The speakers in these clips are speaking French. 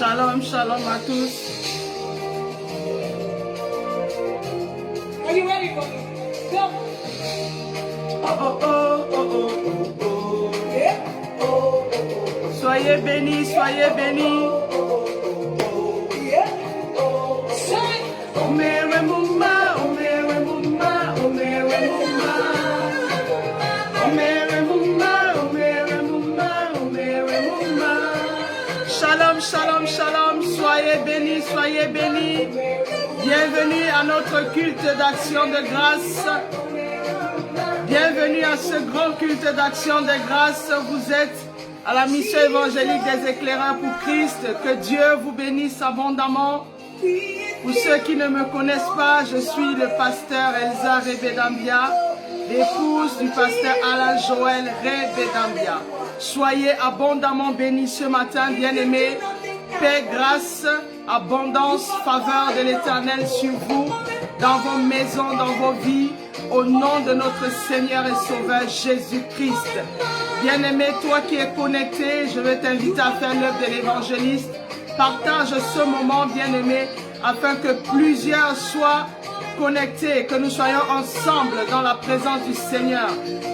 Shalom, shalom à tous. Are you ready for me? Go. Oh, oh, oh, oh, oh, oh, oh. Yeah. Soyez bénis, soyez bénis. Yeah. Say. Omere muma, omere muma, omere muma. Omere muma, omere muma, omere muma. Shalom, shalom, shalom. Soyez bénis, soyez bénis. Bienvenue à notre culte d'action de grâce. Bienvenue à ce grand culte d'action de grâce. Vous êtes à la mission évangélique des éclaireurs pour Christ. Que Dieu vous bénisse abondamment. Pour ceux qui ne me connaissent pas, je suis le pasteur Elsa Rebedambia, l'épouse du pasteur Alain Joël Rebedambia. Soyez abondamment bénis ce matin, bien-aimés. Paix, grâce, abondance, faveur de l'Éternel sur vous, dans vos maisons, dans vos vies, au nom de notre Seigneur et Sauveur Jésus-Christ. Bien-aimé, toi qui es connecté, je vais t'inviter à faire l'œuvre de l'évangéliste. Partage ce moment, bien-aimé, afin que plusieurs soient connectés, que nous soyons ensemble dans la présence du Seigneur.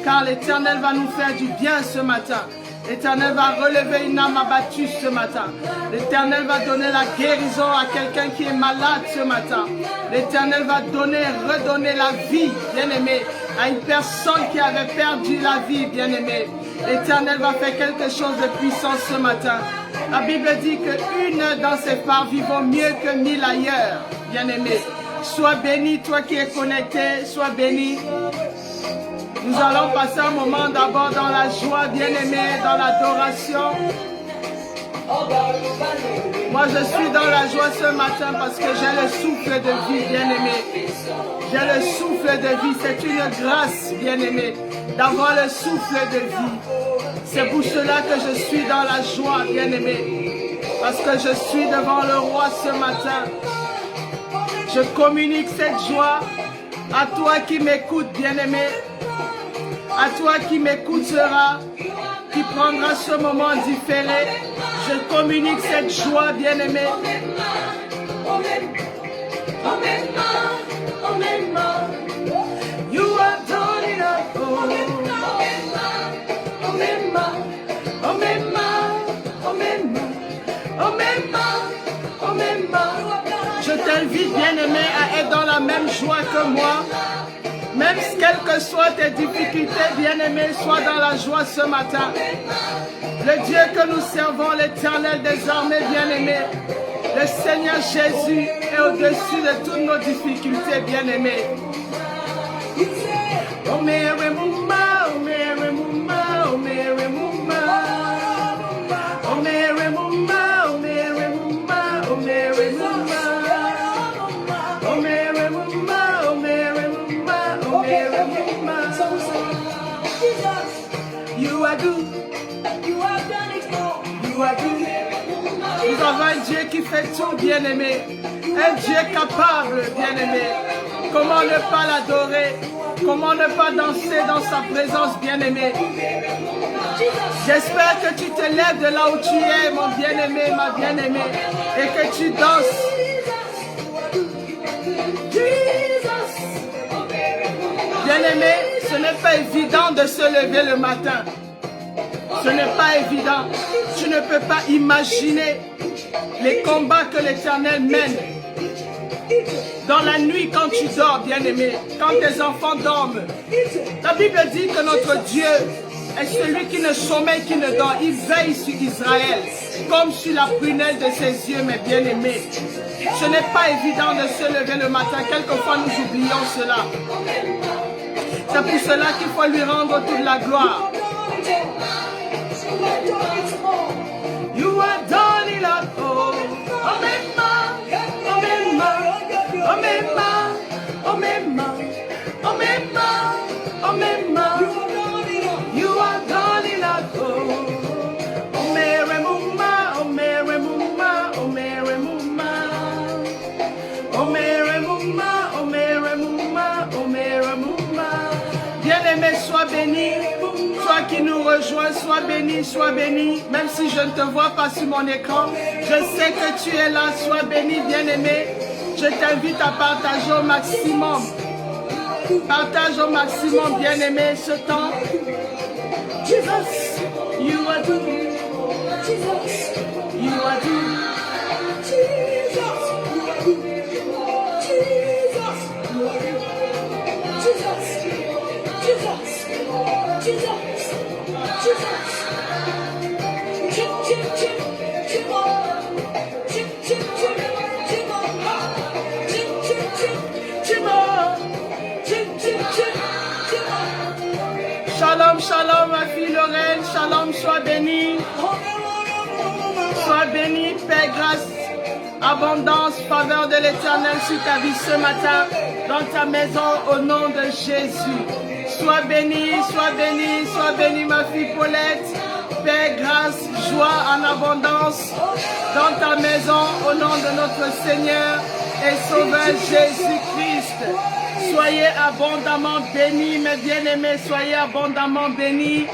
Car l'Éternel va nous faire du bien ce matin. L'Éternel va relever une âme abattue ce matin. L'Éternel va donner la guérison à quelqu'un qui est malade ce matin. L'Éternel va redonner la vie, bien-aimé, à une personne qui avait perdu la vie, bien-aimé. L'Éternel va faire quelque chose de puissant ce matin. La Bible dit qu'une dans ses parvis vaut mieux que 1000 ailleurs, bien-aimé. Sois béni, toi qui es connecté, sois béni. Nous allons passer un moment d'abord dans la joie, bien-aimé, dans l'adoration. Moi, je suis dans la joie ce matin parce que j'ai le souffle de vie, bien-aimé. J'ai le souffle de vie. C'est une grâce, bien-aimé, d'avoir le souffle de vie. C'est pour cela que je suis dans la joie, bien-aimé. Parce que je suis devant le roi ce matin. Je communique cette joie à toi qui m'écoutes, bien-aimé. À toi qui m'écoutera, qui prendra ce moment différé, je communique cette joie, bien-aimé. You have done it all. Je t'invite, bien-aimé, à être dans la même joie que moi. Même quelles que soient tes difficultés, bien-aimé, sois dans la joie ce matin. Le Dieu que nous servons, l'Éternel des armées, bien-aimé, le Seigneur Jésus est au-dessus de toutes nos difficultés, bien-aimé. Nous avons un Dieu qui fait tout, bien-aimé. Un Dieu capable, bien-aimé. Comment ne pas l'adorer? Comment ne pas danser dans sa présence, bien-aimé? J'espère que tu te lèves de là où tu es, mon bien-aimé, ma bien-aimée, et que tu danses. Bien-aimé, ce n'est pas évident de se lever le matin. Ce n'est pas évident. Tu ne peux pas imaginer les combats que l'Éternel mène. Dans la nuit, quand tu dors, bien-aimé, quand tes enfants dorment. La Bible dit que notre Dieu est celui qui ne sommeille, qui ne dort. Il veille sur Israël, comme sur la prunelle de ses yeux, mes bien-aimés. Ce n'est pas évident de se lever le matin. Quelquefois, nous oublions cela. C'est pour cela qu'il faut lui rendre toute la gloire. You have done it all. You have done it all. Bien-aimé, sois béni. Toi qui nous rejoins, sois béni. béni, sois béni. Même si je ne te vois pas sur mon écran, je sais que tu es là. Sois béni, bien-aimé. Je t'invite à partager au maximum. Partage au maximum, bien-aimé, ce temps. Jesus, you are good. Jesus, you are good. Jesus, you are good. Jesus, you are good. Jesus, Jesus, Jesus, Jesus. Chip, chip, chip, chip on. Chip, chip, chip, chip on. Chip, chip, chip, chip on. Chip, chip, chip, chip on. Shalom, shalom, ma fille Lorraine. Shalom, sois bénie. Sois bénie, paix, grâce, abondance, faveur de l'Éternel sur ta vie ce matin, dans ta maison, au nom de Jésus. Sois bénie, sois bénie, sois bénie, ma fille Paulette. Paix, grâce, joie en abondance dans ta maison, au nom de notre Seigneur et Sauveur Jésus-Christ. Soyez abondamment bénis, mes bien-aimés, soyez abondamment bénis.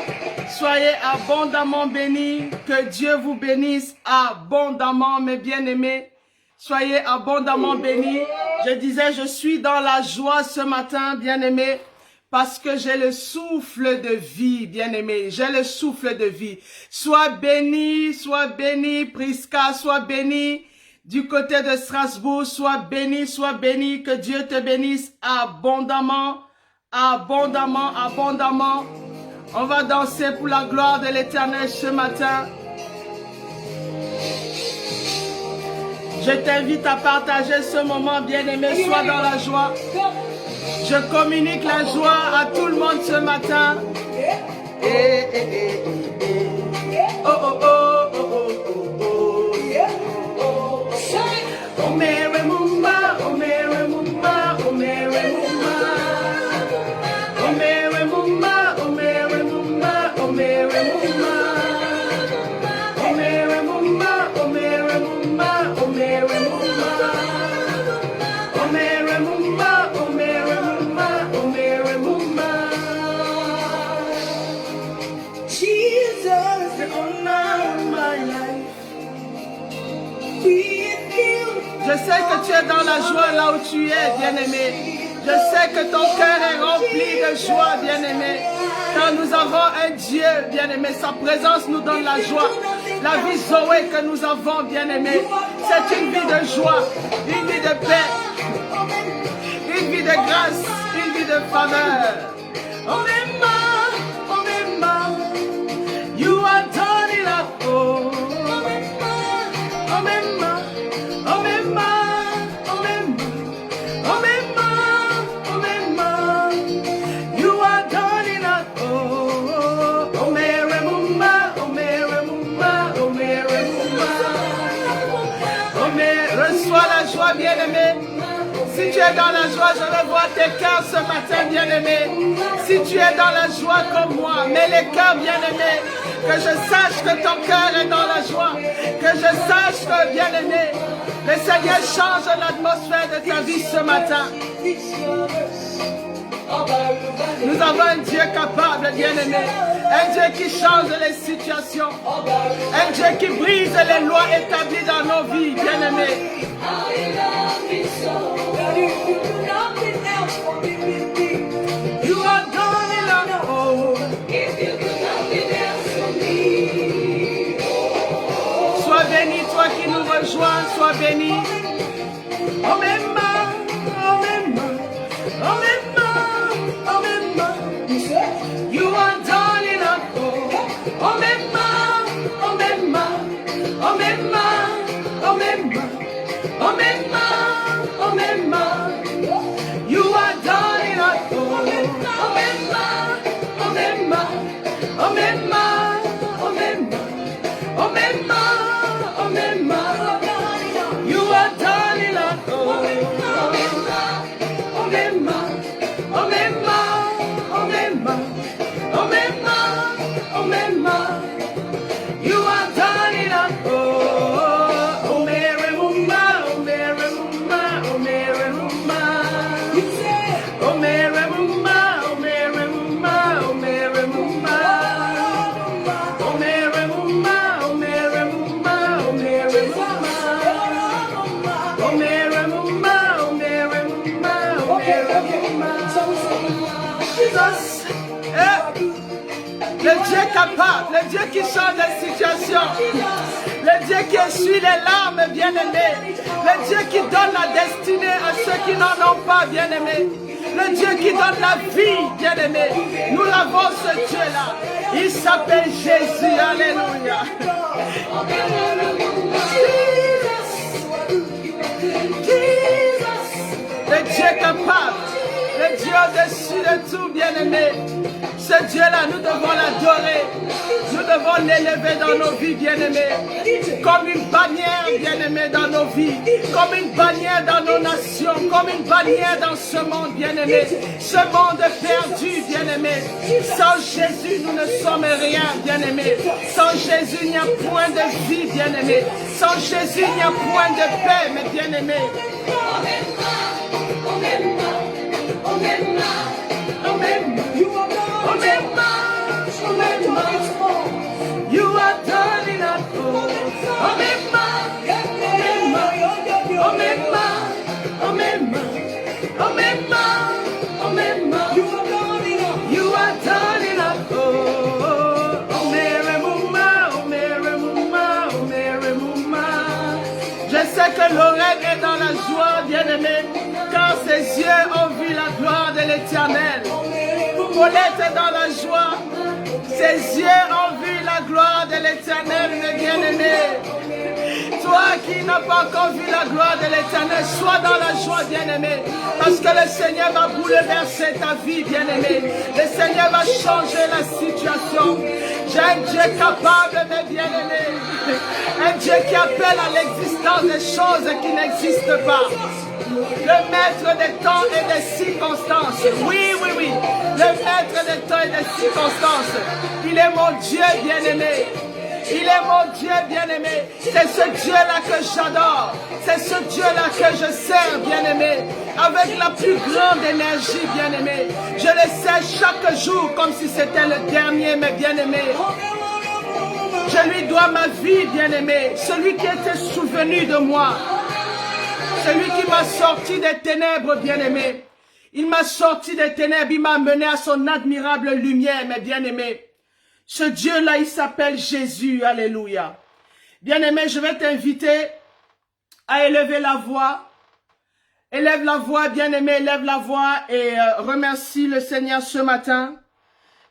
Soyez abondamment bénis. Que Dieu vous bénisse abondamment, mes bien-aimés. Soyez abondamment bénis. Je disais, je suis dans la joie ce matin, bien-aimés, parce que j'ai le souffle de vie, bien-aimés. J'ai le souffle de vie. Sois béni, Prisca, sois béni. Du côté de Strasbourg, sois béni, que Dieu te bénisse abondamment, abondamment, abondamment. On va danser pour la gloire de l'Éternel ce matin. Je t'invite à partager ce moment, bien-aimé, sois dans la joie. Je communique la joie à tout le monde ce matin. Oh, oh, oh, oh, oh, oh, oh. Oh, Mary Mumba, oh, Mary Mumba, oh, Mary Mumba. Oh, Mary Mumba, oh, Mary Mumba, oh, Mary Mumba. Oh, Mary Mumba, oh, Mary Mumba, oh, Mary Mumba. Oh, Mary Mumba, oh, Mary Mumba, oh, Mary Mumba. Jesus, the honor of my life. Je sais que tu es dans la joie là où tu es, bien-aimé. Je sais que ton cœur est rempli de joie, bien-aimé. Car nous avons un Dieu, bien-aimé. Sa présence nous donne la joie. La vie Zoé que nous avons, bien-aimé, c'est une vie de joie, une vie de paix, une vie de grâce, une vie de faveur. Oh, Mema, you are done it all. Oh, Mema. Bien-aimé, si tu es dans la joie, je veux voir tes cœurs ce matin, bien-aimé. Si tu es dans la joie comme moi, mets les cœurs, bien-aimé, que je sache que ton cœur est dans la joie, que je sache que, bien-aimé, le Seigneur change l'atmosphère de ta vie ce matin. Nous avons un Dieu capable, bien-aimé, un Dieu qui change les situations, un Dieu qui brise les lois établies dans nos vies, bien-aimés. You are done it all. Sois béni, toi qui nous rejoins, sois béni. Oh, Mema, oh, Mema, oh, Mema, oh, Mema. You are done it all. Oh, Mema, oh, Mema, oh, Mema, oh, Mema. Oh, Mema, oh, Mema, you are done it all. Oh, Mema, oh, Mema, oh, Mema, oh, Mema, oh, Mema, oh, Mema, you are done it all. capable, le Dieu qui change les situations, le Dieu qui essuie les larmes, bien-aimé, le Dieu qui donne la destinée à ceux qui n'en ont pas, bien-aimé, le Dieu qui donne la vie, bien-aimé. Nous l'avons, ce Dieu-là. Il s'appelle Jésus, alléluia. Le Dieu capable, le Dieu au-dessus de tout, bien-aimé. Ce Dieu-là, nous devons l'adorer. Nous devons l'élever dans nos vies, bien-aimés. Comme une bannière, bien-aimée, dans nos vies. Comme une bannière dans nos nations. Comme une bannière dans ce monde, bien-aimé. Ce monde perdu, bien-aimé. Sans Jésus, nous ne sommes rien, bien-aimé. Sans Jésus, il n'y a point de vie, bien-aimé. Sans Jésus, il n'y a point de paix, mes bien-aimés. You are done enough. You are done enough. Oh, Mary Mouma. Je sais que Lorraine est dans la joie, bien-aimée, car ses yeux ont vu la gloire de l'Éternel. Paulette est dans la joie. Ses yeux ont vu la gloire de l'Éternel, mes bien-aimés. Toi qui n'as pas encore vu la gloire de l'Éternel, sois dans la joie, bien-aimé. Parce que le Seigneur va bouleverser ta vie, bien-aimé. Le Seigneur va changer la situation. J'ai un Dieu capable, mes bien-aimés. Un Dieu qui appelle à l'existence des choses qui n'existent pas. Le maître des temps et des circonstances. Oui. Le maître des temps et des circonstances. Il est mon Dieu bien-aimé. Il est mon Dieu bien-aimé. C'est ce Dieu-là que j'adore. C'est ce Dieu-là que je sers, bien-aimé. Avec la plus grande énergie, bien-aimé. Je le sais chaque jour comme si c'était le dernier, mes bien-aimés. Je lui dois ma vie, bien-aimé. Celui qui était souvenu de moi. Celui qui m'a sorti des ténèbres, bien-aimé. Il m'a sorti des ténèbres, il m'a mené à son admirable lumière, mes bien-aimés. Ce Dieu-là, il s'appelle Jésus, alléluia. Bien-aimé, je vais t'inviter à élever la voix. Élève la voix, bien-aimé, élève la voix et remercie le Seigneur ce matin.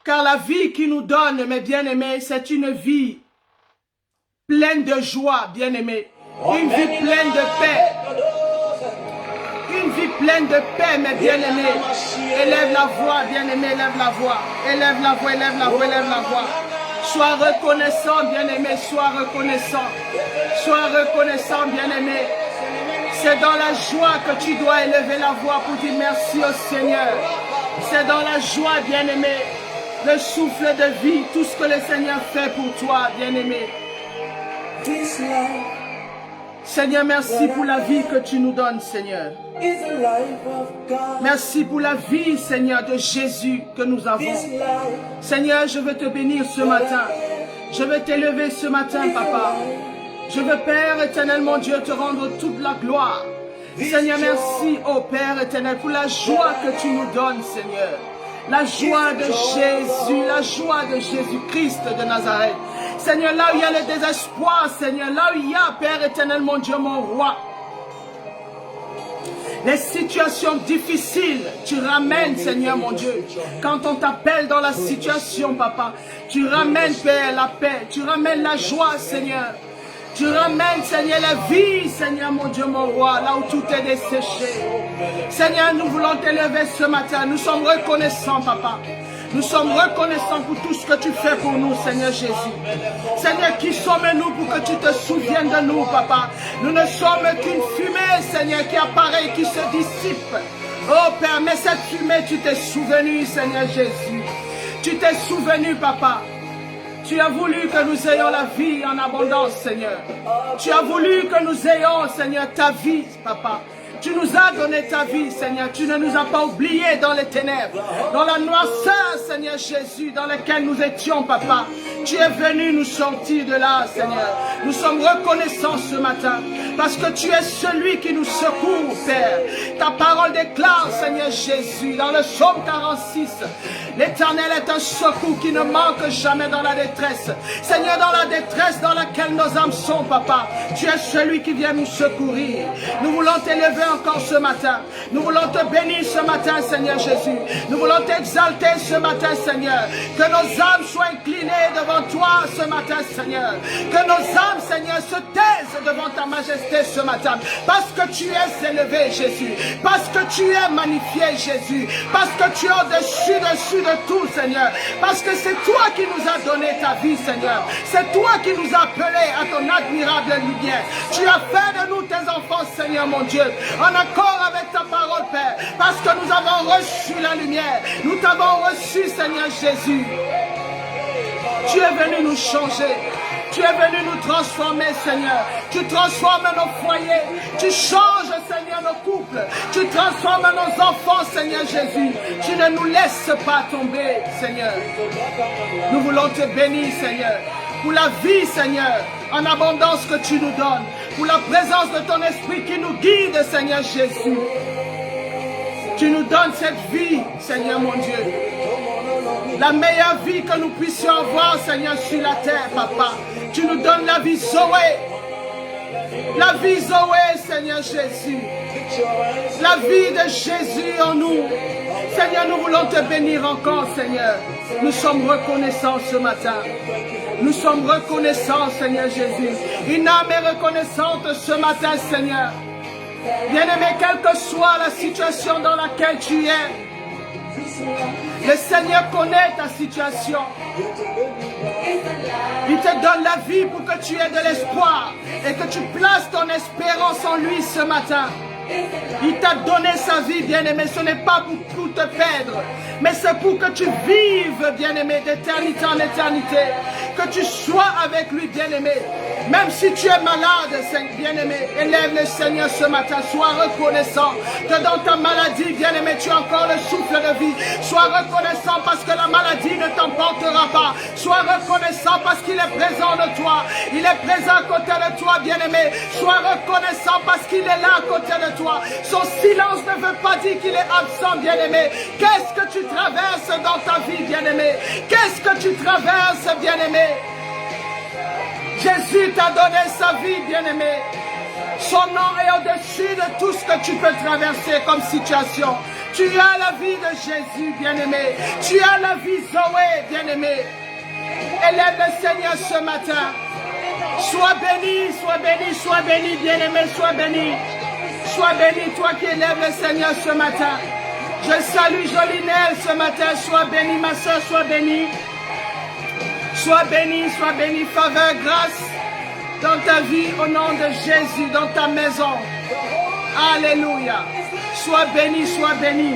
Car la vie qu'il nous donne, mes bien-aimés, c'est une vie pleine de joie, bien-aimé. Une vie pleine de paix. Une vie pleine de paix, mes bien-aimés. Élève la voix, bien-aimé, élève la voix. Élève la voix, élève la voix, élève la voix. Sois reconnaissant, bien-aimé, sois reconnaissant. Sois reconnaissant, bien-aimé. C'est dans la joie que tu dois élever la voix pour dire merci au Seigneur. C'est dans la joie, bien-aimé, le souffle de vie, tout ce que le Seigneur fait pour toi, bien-aimé. Seigneur, merci pour la vie que tu nous donnes, Seigneur. Merci pour la vie, Seigneur, de Jésus que nous avons. Seigneur, je veux te bénir ce matin. Je veux t'élever ce matin, Papa. Je veux, Père éternel, mon Dieu, te rendre toute la gloire. Seigneur, merci, ô Père éternel, pour la joie que tu nous donnes, Seigneur. La joie de Jésus, la joie de Jésus-Christ de Nazareth. Seigneur, là où il y a le désespoir, Seigneur, là où il y a, Père éternel, mon Dieu, mon roi, les situations difficiles, tu ramènes, Seigneur, mon Dieu. Quand on t'appelle dans la situation, Papa, tu ramènes, Père, la paix, tu ramènes la joie, Seigneur. Tu ramènes, Seigneur, la vie, Seigneur, mon Dieu, mon roi, là où tout est desséché. Seigneur, nous voulons t'élever ce matin. Nous sommes reconnaissants, Papa. Nous sommes reconnaissants pour tout ce que tu fais pour nous, Seigneur Jésus. Seigneur, qui sommes-nous pour que tu te souviennes de nous, Papa? Nous ne sommes qu'une fumée, Seigneur, qui apparaît et qui se dissipe. Oh Père, mais cette fumée, tu t'es souvenu, Seigneur Jésus. Tu t'es souvenu, Papa. Tu as voulu que nous ayons la vie en abondance, Seigneur. Tu as voulu que nous ayons, Seigneur, ta vie, Papa. Tu nous as donné ta vie, Seigneur. Tu ne nous as pas oubliés dans les ténèbres, dans la noirceur, Seigneur Jésus, dans laquelle nous étions, Papa. Tu es venu nous sortir de là, Seigneur. Nous sommes reconnaissants ce matin. parce que tu es celui qui nous secourt, Père. Ta parole déclare, Seigneur Jésus, dans le psaume 46, l'Éternel est un secours qui ne manque jamais dans la détresse. Seigneur, dans la détresse dans laquelle nos âmes sont, Papa, tu es celui qui vient nous secourir. Nous voulons t'élever encore ce matin. Nous voulons te bénir ce matin, Seigneur Jésus. Nous voulons t'exalter ce matin, Seigneur. Que nos âmes soient inclinées devant toi ce matin, Seigneur. Que nos âmes, Seigneur, se taisent devant ta majesté ce matin. Parce que tu es élevé, Jésus. Parce que tu es magnifié, Jésus. Parce que tu es au-dessus de tout, Seigneur. Parce que c'est toi qui nous as donné ta vie, Seigneur. C'est toi qui nous as appelés à ton admirable lumière. Tu as fait de nous tes enfants, Seigneur mon Dieu, en accord avec ta parole, Père. Parce que nous avons reçu la lumière. Nous t'avons reçu, Seigneur Jésus. Tu es venu nous changer. Tu es venu nous transformer, Seigneur. Tu transformes nos foyers. Tu changes, Seigneur, nos couples. Tu transformes nos enfants, Seigneur Jésus. Tu ne nous laisses pas tomber, Seigneur. Nous voulons te bénir, Seigneur, pour la vie, Seigneur, en abondance que tu nous donnes. Pour la présence de ton esprit qui nous guide, Seigneur Jésus. Tu nous donnes cette vie, Seigneur mon Dieu. La meilleure vie que nous puissions avoir, Seigneur, sur la terre, Papa. Tu nous donnes la vie Zoé. La vie Zoé, Seigneur Jésus. La vie de Jésus en nous. Seigneur, nous voulons te bénir encore, Seigneur. Nous sommes reconnaissants ce matin. Nous sommes reconnaissants, Seigneur Jésus. Une âme est reconnaissante ce matin, Seigneur. Bien-aimé, quelle que soit la situation dans laquelle tu es, le Seigneur connaît ta situation. Il te donne la vie pour que tu aies de l'espoir et que tu places ton espérance en lui ce matin. Il t'a donné sa vie, bien-aimé. Ce n'est pas pour te perdre, mais c'est pour que tu vives, bien-aimé, d'éternité en éternité. Que tu sois avec lui, bien-aimé. Même si tu es malade, bien-aimé, élève le Seigneur ce matin. Sois reconnaissant que dans ta maladie, bien-aimé, tu as encore le souffle de vie. Sois reconnaissant parce que la maladie ne t'emportera pas. Sois reconnaissant parce qu'il est présent de toi. Il est présent à côté de toi, bien-aimé. Sois reconnaissant parce qu'il est là à côté de toi. Son silence ne veut pas dire qu'il est absent, bien-aimé. Qu'est-ce que tu traverses dans ta vie, bien-aimé? Qu'est-ce que tu traverses, bien-aimé? Jésus t'a donné sa vie, bien-aimé. Son nom est au-dessus de tout ce que tu peux traverser comme situation. Tu as la vie de Jésus, bien-aimé. Tu as la vie Zoé, bien-aimé. Élève le Seigneur ce matin. Sois béni, sois béni, sois béni, bien-aimé, sois béni. Sois béni, toi qui élèves le Seigneur ce matin. Je salue Jolinelle ce matin. Sois béni, ma soeur, sois béni. Sois béni, faveur, grâce dans ta vie au nom de Jésus, dans ta maison. Alléluia. Sois béni, sois béni.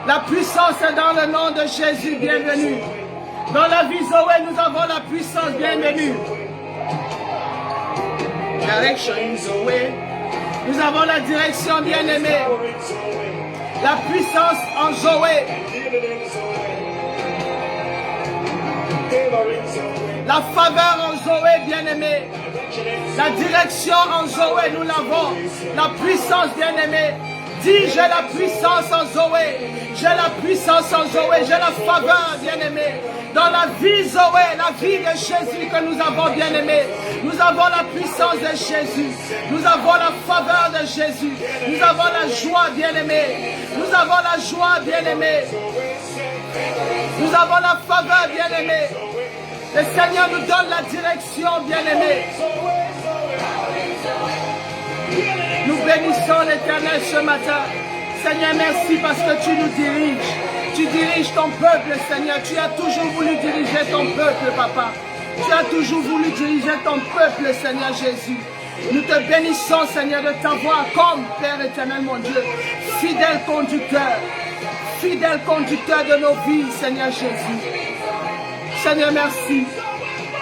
La puissance est dans le nom de Jésus, bienvenue. Dans la vie Zoé, nous avons la puissance, bienvenue. Direction Zoé. Nous avons la direction, bien-aimée. La puissance en Zoé. La faveur en Zoé, bien-aimé. La direction en Zoé, nous l'avons. La puissance, bien-aimé. Dis, j'ai la puissance en Zoé. J'ai la puissance en Zoé. J'ai la faveur, bien-aimé. Dans la vie Zoé, la vie de Jésus que nous avons, bien-aimé. Nous avons la puissance de Jésus. Nous avons la faveur de Jésus. Nous avons la joie, bien-aimé. Nous avons la joie, bien-aimé. Nous avons la faveur, bien-aimé. Le Seigneur nous donne la direction, bien-aimé. Nous bénissons l'Éternel ce matin. Seigneur, merci parce que tu nous diriges. Tu diriges ton peuple, Seigneur. Tu as toujours voulu diriger ton peuple, Papa. Tu as toujours voulu diriger ton peuple, Seigneur Jésus. Nous te bénissons, Seigneur, de t'avoir comme Père éternel, mon Dieu. Fidèle conducteur de nos vies, Seigneur Jésus. Seigneur, merci.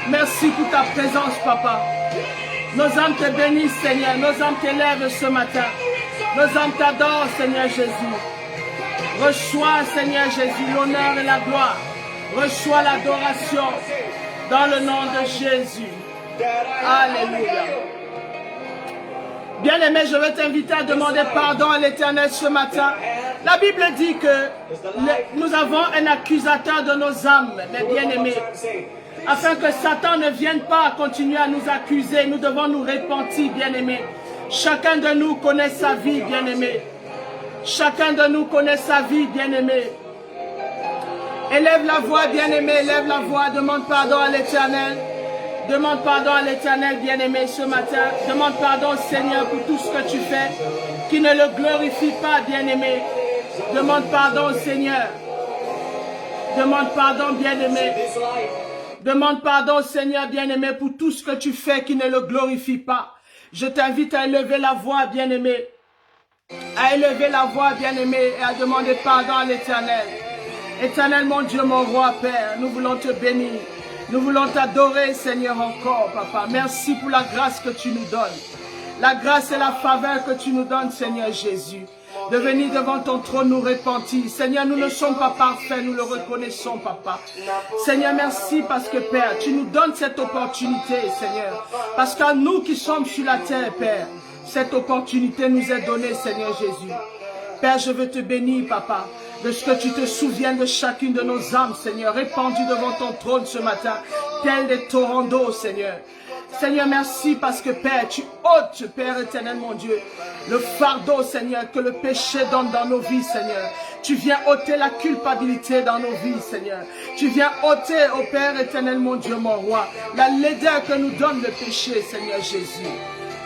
Merci pour ta présence, Papa. Nos âmes te bénissent, Seigneur. Nos âmes t'élèvent ce matin. Nos âmes t'adorent, Seigneur Jésus. Reçois, Seigneur Jésus, l'honneur et la gloire. Reçois l'adoration dans le nom de Jésus. Alléluia. Bien-aimé, je vais t'inviter à demander pardon à l'Éternel ce matin. La Bible dit que nous avons un accusateur de nos âmes, mes bien-aimés. Afin que Satan ne vienne pas continuer à nous accuser, nous devons nous repentir, bien-aimés. Chacun de nous connaît sa vie, bien-aimé. Chacun de nous connaît sa vie, bien-aimé. Élève la voix, bien-aimé, élève la voix, demande pardon à l'Éternel. Demande pardon à l'Éternel, bien-aimé, ce matin. Demande pardon au Seigneur pour tout ce que tu fais, qui ne le glorifie pas, bien-aimé. Demande pardon au Seigneur. Demande pardon, bien-aimé. Demande pardon au Seigneur, bien-aimé, pour tout ce que tu fais qui ne le glorifie pas. Je t'invite à élever la voix, bien-aimé. À élever la voix, bien-aimé, et à demander pardon à l'Éternel. Éternel, mon Dieu, mon roi, Père, nous voulons te bénir. Nous voulons t'adorer, Seigneur, encore, Papa. Merci pour la grâce que tu nous donnes. La grâce et la faveur que tu nous donnes, Seigneur Jésus. De venir devant ton trône nous repentir. Seigneur, nous ne sommes pas parfaits, nous le reconnaissons, Papa. Seigneur, merci parce que, Père, tu nous donnes cette opportunité, Seigneur. Parce qu'à nous qui sommes sur la terre, Père, cette opportunité nous est donnée, Seigneur Jésus. Père, je veux te bénir, Papa, de ce que tu te souviens de chacune de nos âmes, Seigneur, répandues devant ton trône ce matin, tels des torrents d'eau, Seigneur. Seigneur, merci parce que, Père, tu ôtes, Père éternel, mon Dieu, le fardeau, Seigneur, que le péché donne dans nos vies, Seigneur. Tu viens ôter la culpabilité dans nos vies, Seigneur. Tu viens ôter, ô Père éternel, mon Dieu, mon roi, la laideur que nous donne le péché, Seigneur Jésus.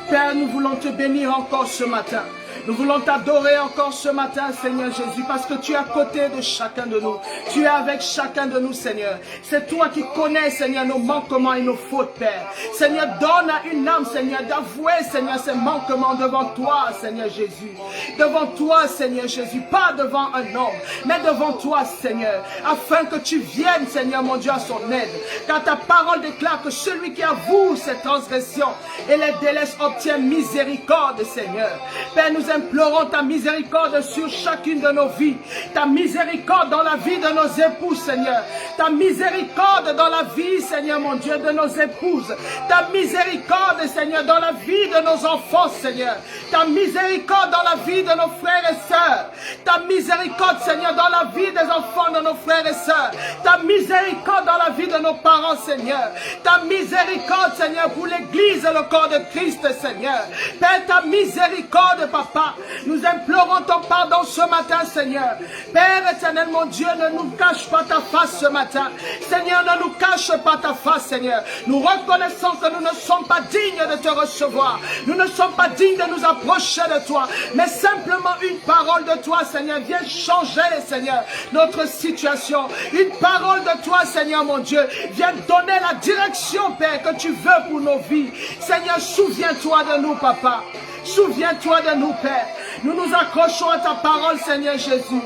Père, nous voulons te bénir encore ce matin. Nous voulons t'adorer encore ce matin, Seigneur Jésus, parce que tu es à côté de chacun de nous. Tu es avec chacun de nous, Seigneur. C'est toi qui connais, Seigneur, nos manquements et nos fautes, Père. Seigneur, donne à une âme, Seigneur, d'avouer, Seigneur, ses manquements devant toi, Seigneur Jésus. Devant toi, Seigneur Jésus, pas devant un homme, mais devant toi, Seigneur, afin que tu viennes, Seigneur, mon Dieu, à son aide. Car ta parole déclare que celui qui avoue ses transgressions et les délaisse obtient miséricorde, Seigneur. Père, nous implorons ta miséricorde sur chacune de nos vies. Ta miséricorde dans la vie de nos épouses, Seigneur. Ta miséricorde dans la vie, Seigneur, mon Dieu, de nos épouses. Ta miséricorde, Seigneur, dans la vie de nos enfants, Seigneur. Ta miséricorde dans la vie de nos frères et sœurs. Ta miséricorde, Seigneur, dans la vie des enfants de nos frères et sœurs. Ta miséricorde dans la vie de nos parents, Seigneur. Ta miséricorde, Seigneur, pour l'Église et le corps de Christ, Seigneur. Père, ta miséricorde, Papa. Nous implorons ton pardon ce matin, Seigneur. Père éternel, mon Dieu, ne nous cache pas ta face ce matin. Seigneur, ne nous cache pas ta face, Seigneur. Nous reconnaissons que nous ne sommes pas dignes de te recevoir. Nous ne sommes pas dignes de nous approcher de toi. Mais simplement une parole de toi, Seigneur, vient changer, Seigneur, notre situation. Une parole de toi, Seigneur, mon Dieu, vient donner la direction, Père, que tu veux pour nos vies. Seigneur, souviens-toi de nous, Papa. Souviens-toi de nous, Père. Nous nous accrochons à ta parole, Seigneur Jésus,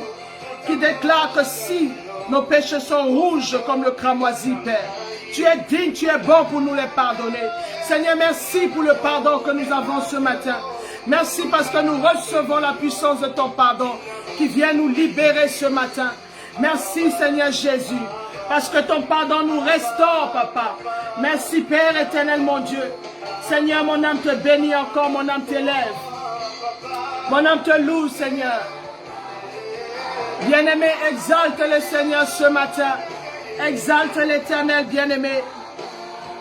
qui déclare que si nos péchés sont rouges comme le cramoisi, Père, tu es digne, tu es bon pour nous les pardonner. Seigneur, merci pour le pardon que nous avons ce matin. Merci parce que nous recevons la puissance de ton pardon qui vient nous libérer ce matin. Merci, Seigneur Jésus, parce que ton pardon nous restaure, Papa. Merci, Père éternel, mon Dieu. Seigneur, mon âme te bénit encore, mon âme t'élève. Mon âme te loue, Seigneur. Bien-aimé, exalte le Seigneur ce matin. Exalte l'Éternel, bien-aimé.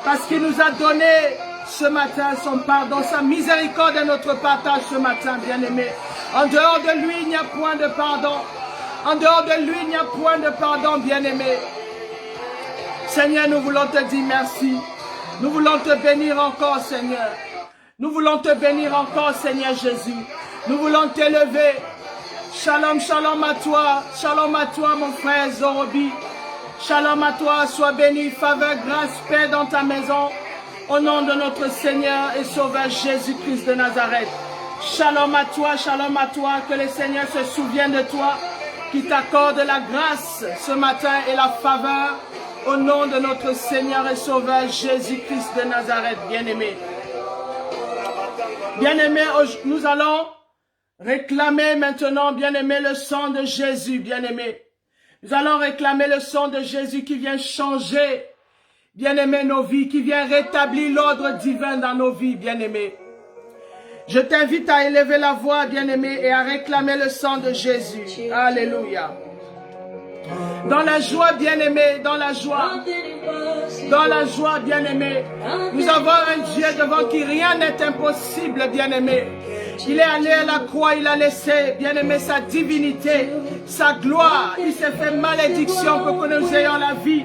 Parce qu'il nous a donné ce matin son pardon, sa miséricorde et notre partage ce matin, bien-aimé. En dehors de lui, il n'y a point de pardon. En dehors de lui, il n'y a point de pardon, bien-aimé. Seigneur, nous voulons te dire merci. Nous voulons te bénir encore, Seigneur. Nous voulons te bénir encore, Seigneur Jésus. Nous voulons t'élever. Shalom, shalom à toi. Shalom à toi, mon frère Zorobi. Shalom à toi. Sois béni, faveur, grâce, paix dans ta maison. Au nom de notre Seigneur et Sauveur Jésus-Christ de Nazareth. Shalom à toi, que le Seigneur se souvienne de toi, qui t'accorde la grâce ce matin et la faveur. Au nom de notre Seigneur et Sauveur Jésus-Christ de Nazareth, bien-aimé. Bien-aimé, nous allons réclamer maintenant, bien-aimé, le sang de Jésus, bien-aimé. Nous allons réclamer le sang de Jésus qui vient changer, bien-aimé, nos vies, qui vient rétablir l'ordre divin dans nos vies, bien-aimé. Je t'invite à élever la voix, bien-aimé, et à réclamer le sang de Jésus. Alléluia. Dans la joie, bien-aimé, dans la joie. Dans la joie, bien-aimé. Nous avons un Dieu devant qui rien n'est impossible, bien-aimé. Il est allé à la croix, il a laissé, bien-aimé, sa divinité, sa gloire. Il s'est fait malédiction pour que nous ayons la vie.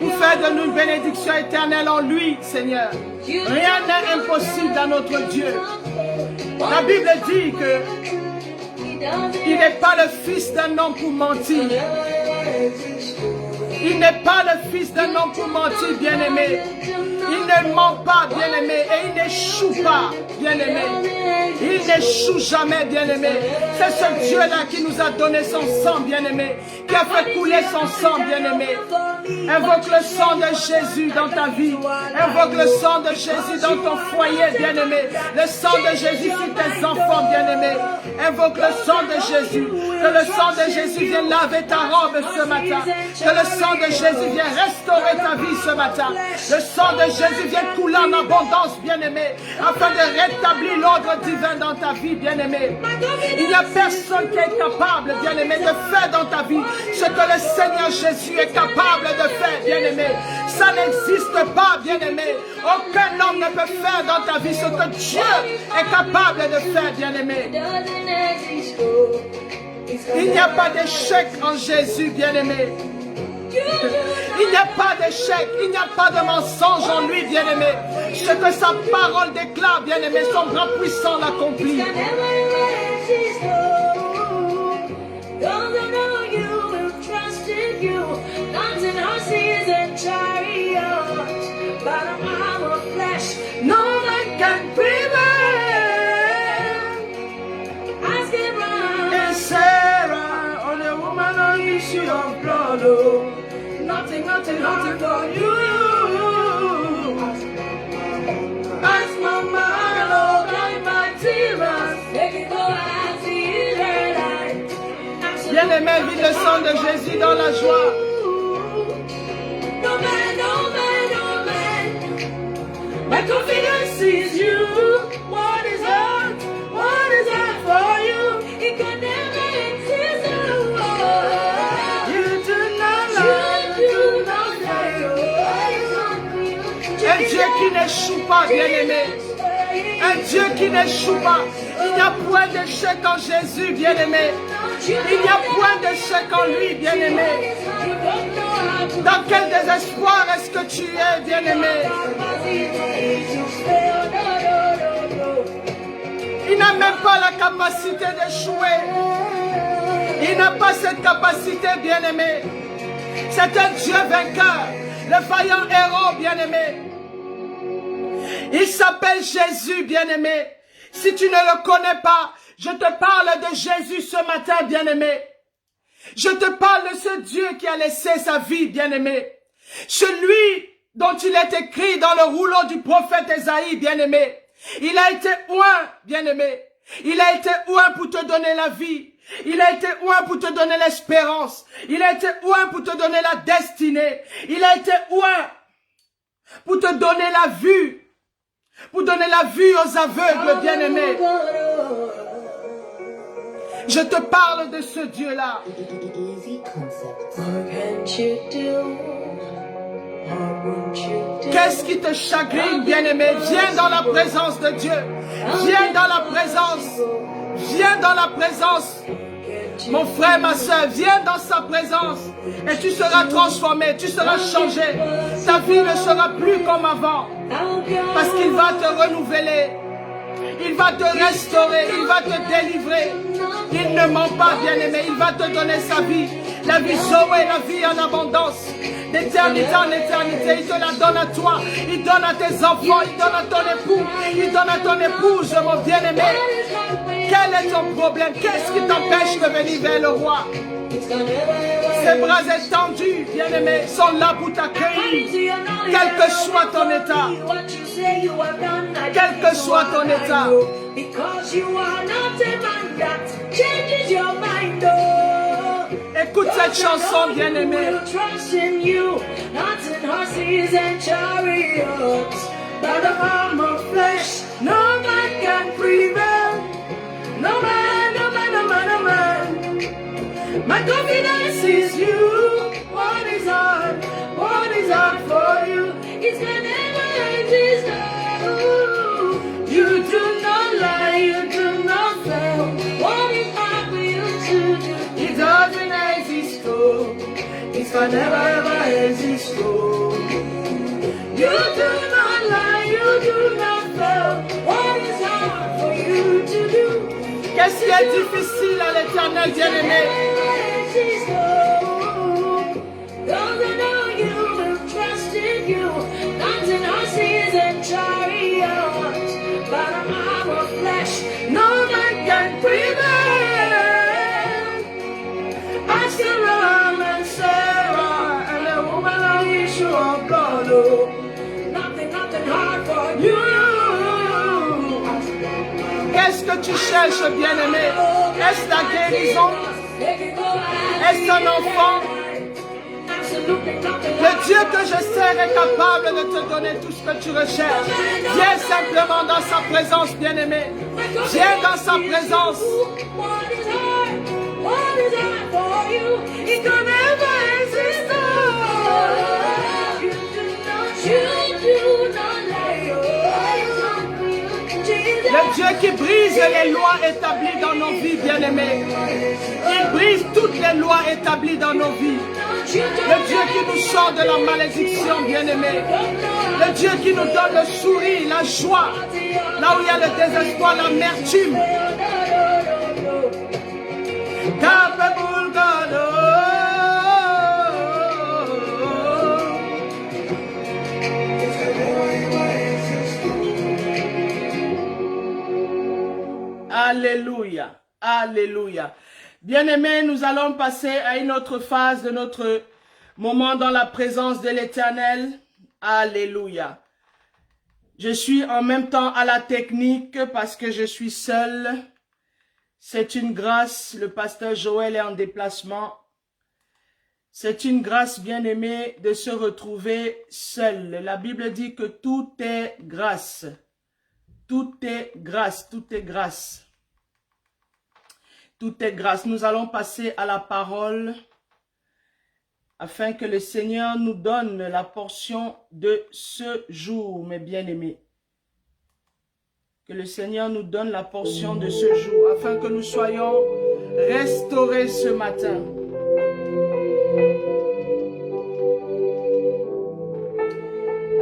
Pour faire de nous une bénédiction éternelle en lui, Seigneur. Rien n'est impossible dans notre Dieu. La Bible dit que il n'est pas le fils d'un homme pour mentir. Il n'est pas le fils d'un homme pour mentir, bien-aimé. Il ne ment pas, bien-aimé, et il n'échoue pas, bien-aimé. Il n'échoue jamais, bien-aimé. C'est ce Dieu-là qui nous a donné son sang, bien-aimé, qui a fait couler son sang, bien-aimé. Invoque le sang de Jésus dans ta vie. Invoque le sang de Jésus dans ton foyer, bien-aimé. Le sang de Jésus sur tes enfants, bien-aimé. Invoque le sang de Jésus. Que le sang de Jésus vienne laver ta robe ce matin. Que le sang de Jésus vienne restaurer ta vie ce matin. Le sang de Jésus vienne couler en abondance, bien-aimé, afin de rétablir l'ordre divin dans ta vie, bien-aimé. Il n'y a personne qui est capable, bien-aimé, de faire dans ta vie ce que le Seigneur Jésus est capable de faire, bien-aimé. Ça n'existe pas, bien-aimé. Aucun homme ne peut faire dans ta vie ce que Dieu est capable de faire, bien-aimé. Il n'y a pas d'échec en Jésus, bien-aimé. Il n'y a pas d'échec, il n'y a pas de mensonge en lui, bien-aimé. Ce que sa parole déclare, bien-aimé, son bras puissant l'accomplit. No man can prevail. Ask Abraham and Sarah, on a woman on issue of blood. Oh. Nothing hard for you. Ask Mama, Lord, I'm my tears. Let me go and see her light. Bien-aimé, vide le sang de Jésus dans la joie. No man, no man, no man. My confidence is you. What is that? What is that for you? It can never exist. You do not lie. Un Dieu qui n'échoue pas, bien-aimé. Un Dieu qui n'échoue pas. Il n'y a point d'échec en Jésus, bien-aimé. Il n'y a point d'échec en lui, bien-aimé. Dans quel désespoir est-ce que tu es, bien-aimé? Il n'a même pas la capacité d'échouer. Il n'a pas cette capacité, bien-aimé. C'est un Dieu vainqueur, le vaillant héros, bien-aimé. Il s'appelle Jésus, bien-aimé. Si tu ne le connais pas, je te parle de Jésus ce matin, bien-aimé. Je te parle de ce Dieu qui a laissé sa vie, bien-aimé. Celui dont il est écrit dans le rouleau du prophète Ésaïe, bien-aimé. Il a été oint, bien-aimé. Il a été oint pour te donner la vie. Il a été oint pour te donner l'espérance. Il a été oint pour te donner la destinée. Il a été oint pour te donner la vue. Pour donner la vue aux aveugles, bien-aimés. Je te parle de ce Dieu-là. Qu'est-ce qui te chagrine, bien-aimé? Viens dans la présence de Dieu. Viens dans la présence. Viens dans la présence. Mon frère, ma soeur, viens dans sa présence. Et tu seras transformé, tu seras changé. Ta vie ne sera plus comme avant. Parce qu'il va te renouveler. Il va te restaurer, il va te délivrer. Il ne ment pas, bien-aimé, il va te donner sa vie. La vie Zoé, la vie en abondance. D'éternité en éternité, il te la donne à toi. Il donne à tes enfants, il donne à ton époux. Il donne à ton épouse, mon bien-aimé. Quel est ton problème? Qu'est-ce qui t'empêche de venir vers le roi? Ses bras étendus, bien-aimé, sont là pour t'accueillir. Quel que soit ton état. Quel que soit ton état. Et Écoute cette chanson, bien-aimé. Trust in you, not in horses and chariots. By the arm of flesh, no man can prevail. No man, no man, no man, no man. My confidence is you. What is hard for you? It's whenever it is done. You do not lie, you do not fail. What is hard for you to do? It doesn't exist, oh. It's whenever ever exist, oh. You do not lie, you do not fail. What is hard for you to do? Qu'est-ce qui est difficile à l'Éternel, bien-aimé? Those that know you will trust in you, not in horses and chariots, but a arm of flesh, no man can prevail. Ask Abraham and Sarah and the woman of issue of blood, oh, nothing hard for you. Qu'est-ce que tu cherches, bien-aimé? Est-ce la guérison? Est-ce un enfant? Le Dieu que je sers est capable de te donner tout ce que tu recherches. Viens simplement dans sa présence, bien-aimé. Viens dans sa présence. Le Dieu qui brise les lois établies dans nos vies, bien-aimés. Il brise toutes les lois établies dans nos vies. Le Dieu qui nous sort de la malédiction, bien-aimés. Le Dieu qui nous donne le sourire, la joie. Là où il y a le désespoir, l'amertume. Alléluia, alléluia. Bien-aimés, nous allons passer à une autre phase de notre moment dans la présence de l'Éternel. Alléluia. Je suis en même temps à la technique parce que je suis seul. C'est une grâce. Le pasteur Joël est en déplacement. C'est une grâce, bien-aimée, de se retrouver seul. La Bible dit que tout est grâce. Tout est grâce, tout est grâce. Tout est grâce. Nous allons passer à la parole afin que le Seigneur nous donne la portion de ce jour, mes bien-aimés. Que le Seigneur nous donne la portion de ce jour afin que nous soyons restaurés ce matin.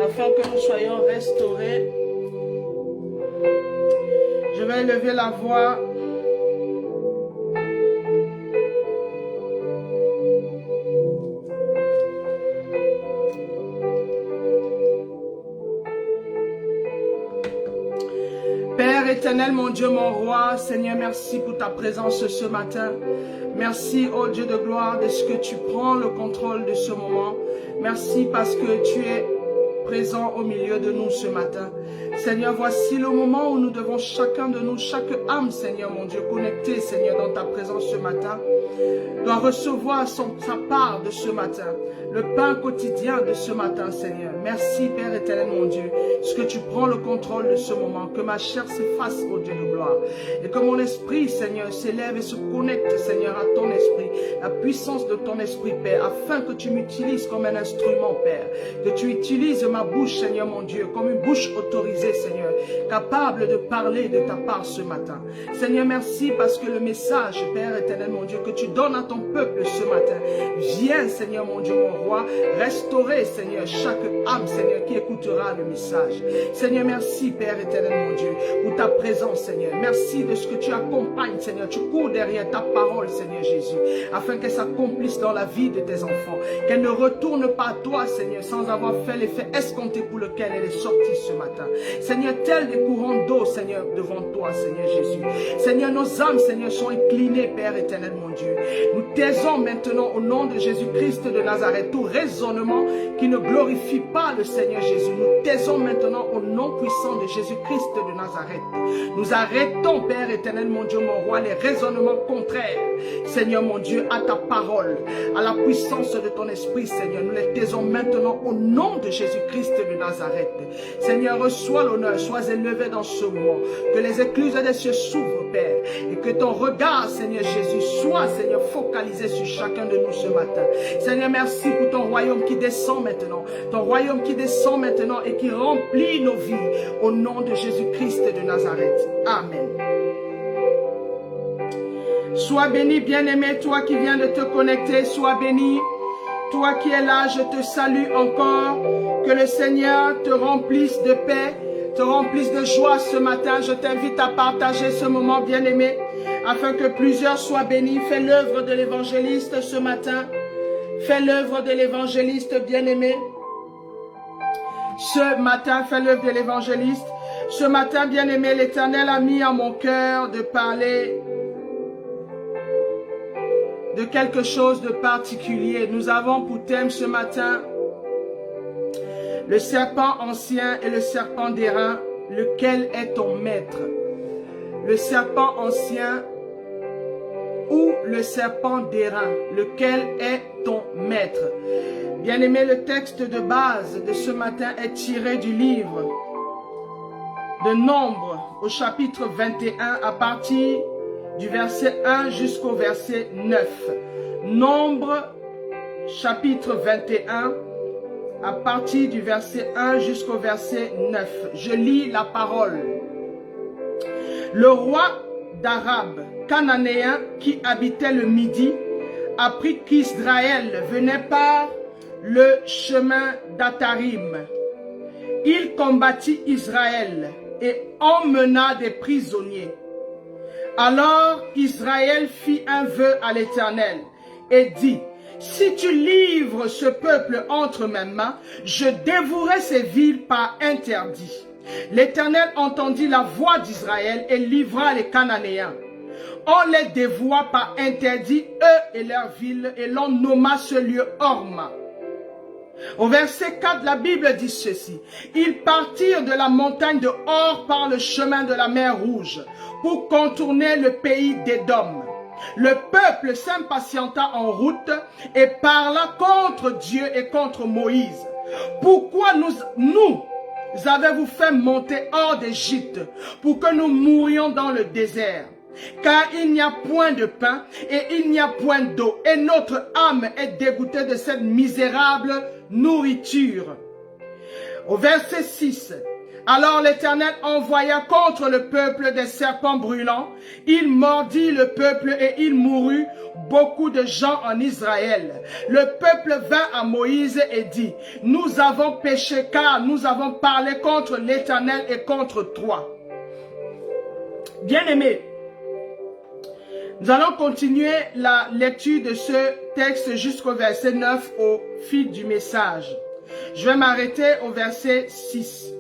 Afin que nous soyons restaurés. Je vais élever la voix. Père éternel, mon Dieu, mon roi, Seigneur, merci pour ta présence ce matin. Merci, ô Dieu de gloire, de ce que tu prends le contrôle de ce moment. Merci parce que tu es présent au milieu de nous ce matin. Seigneur, voici le moment où nous devons chacun de nous, chaque âme, Seigneur, mon Dieu, connectée, Seigneur, dans ta présence ce matin, doit recevoir sa part de ce matin, le pain quotidien de ce matin, Seigneur. Merci, Père éternel, mon Dieu, ce que tu prends le contrôle de ce moment, que ma chair s'efface, ô Dieu de gloire, et que mon esprit, Seigneur, s'élève et se connecte, Seigneur, à ton esprit, la puissance de ton esprit, Père, afin que tu m'utilises comme un instrument, Père, que tu utilises ma bouche, Seigneur, mon Dieu, comme une bouche autorisée, Seigneur, capable de parler de ta part ce matin. Seigneur, merci parce que le message, Père éternel, mon Dieu, que tu donnes à ton peuple ce matin, viens, Seigneur, mon Dieu, mon roi, restaurer, Seigneur, chaque âme, Seigneur, qui écoutera le message. Seigneur, merci, Père éternel, mon Dieu, pour ta présence, Seigneur. Merci de ce que tu accompagnes, Seigneur. Tu cours derrière ta parole, Seigneur Jésus, afin qu'elle s'accomplisse dans la vie de tes enfants, qu'elle ne retourne pas à toi, Seigneur, sans avoir fait l'effet escompté pour lequel elle est sortie ce matin. Seigneur, tel des courants d'eau, Seigneur, devant toi, Seigneur Jésus. Seigneur, nos âmes, Seigneur, sont inclinées, Père éternel, mon Dieu. Nous taisons maintenant au nom de Jésus-Christ de Nazareth tout raisonnement qui ne glorifie pas le Seigneur Jésus. Nous taisons maintenant au nom puissant de Jésus-Christ de Nazareth. Nous arrêtons, Père éternel, mon Dieu, mon roi, les raisonnements contraires, Seigneur mon Dieu, à ta parole, à la puissance de ton esprit, Seigneur. Nous les taisons maintenant au nom de Jésus-Christ de Nazareth. Seigneur, reçois l'honneur, sois élevé dans ce moment. Que les écluses des cieux s'ouvrent, Père, et que ton regard, Seigneur Jésus, soit, Seigneur, focalisé sur chacun de nous ce matin. Seigneur, merci pour ton royaume qui descend maintenant. Ton royaume qui descend maintenant et qui remplit nos vies. Au nom de Jésus-Christ de Nazareth. Amen. Sois béni, bien-aimé, toi qui viens de te connecter. Sois béni. Toi qui es là, je te salue encore. Que le Seigneur te remplisse de paix, te remplisse de joie ce matin. Je t'invite à partager ce moment, bien-aimé, afin que plusieurs soient bénis. Fais l'œuvre de l'évangéliste ce matin. Fais l'œuvre de l'évangéliste, bien-aimé. Ce matin, fais l'œuvre de l'évangéliste. Ce matin, bien-aimé, l'Éternel a mis en mon cœur de parler de quelque chose de particulier. Nous avons pour thème ce matin le serpent ancien et le serpent d'airain. Lequel est ton maître? Le serpent ancien ou le serpent d'airain? Lequel est ton maître? Bien-aimé, le texte de base de ce matin est tiré du livre de Nombre au chapitre 21 à partir du verset 1 jusqu'au verset 9. Nombre chapitre 21 à partir du verset 1 jusqu'au verset 9. Je lis la parole. Le roi d'Arabe, cananéen, qui habitait le Midi, apprit qu'Israël venait par le chemin d'Atarim. Il combattit Israël et emmena des prisonniers. Alors Israël fit un vœu à l'Éternel et dit: si tu livres ce peuple entre mes mains, je dévouerai ces villes par interdit. L'Éternel entendit la voix d'Israël et livra les Cananéens. On les dévoua par interdit, eux et leurs villes, et l'on nomma ce lieu Horma. Au verset 4, la Bible dit ceci: ils partirent de la montagne de Hor par le chemin de la mer Rouge pour contourner le pays d'Édom. Le peuple s'impatienta en route et parla contre Dieu et contre Moïse. Pourquoi nous avez-vous fait monter hors d'Égypte pour que nous mourions dans le désert? Car il n'y a point de pain et il n'y a point d'eau, et notre âme est dégoûtée de cette misérable nourriture. Au verset 6, alors l'Éternel envoya contre le peuple des serpents brûlants. Il mordit le peuple et il mourut beaucoup de gens en Israël. Le peuple vint à Moïse et dit: nous avons péché car nous avons parlé contre l'Éternel et contre toi. Bien-aimés, nous allons continuer la lecture de ce texte jusqu'au verset 9 au fil du message. Je vais m'arrêter au verset 6.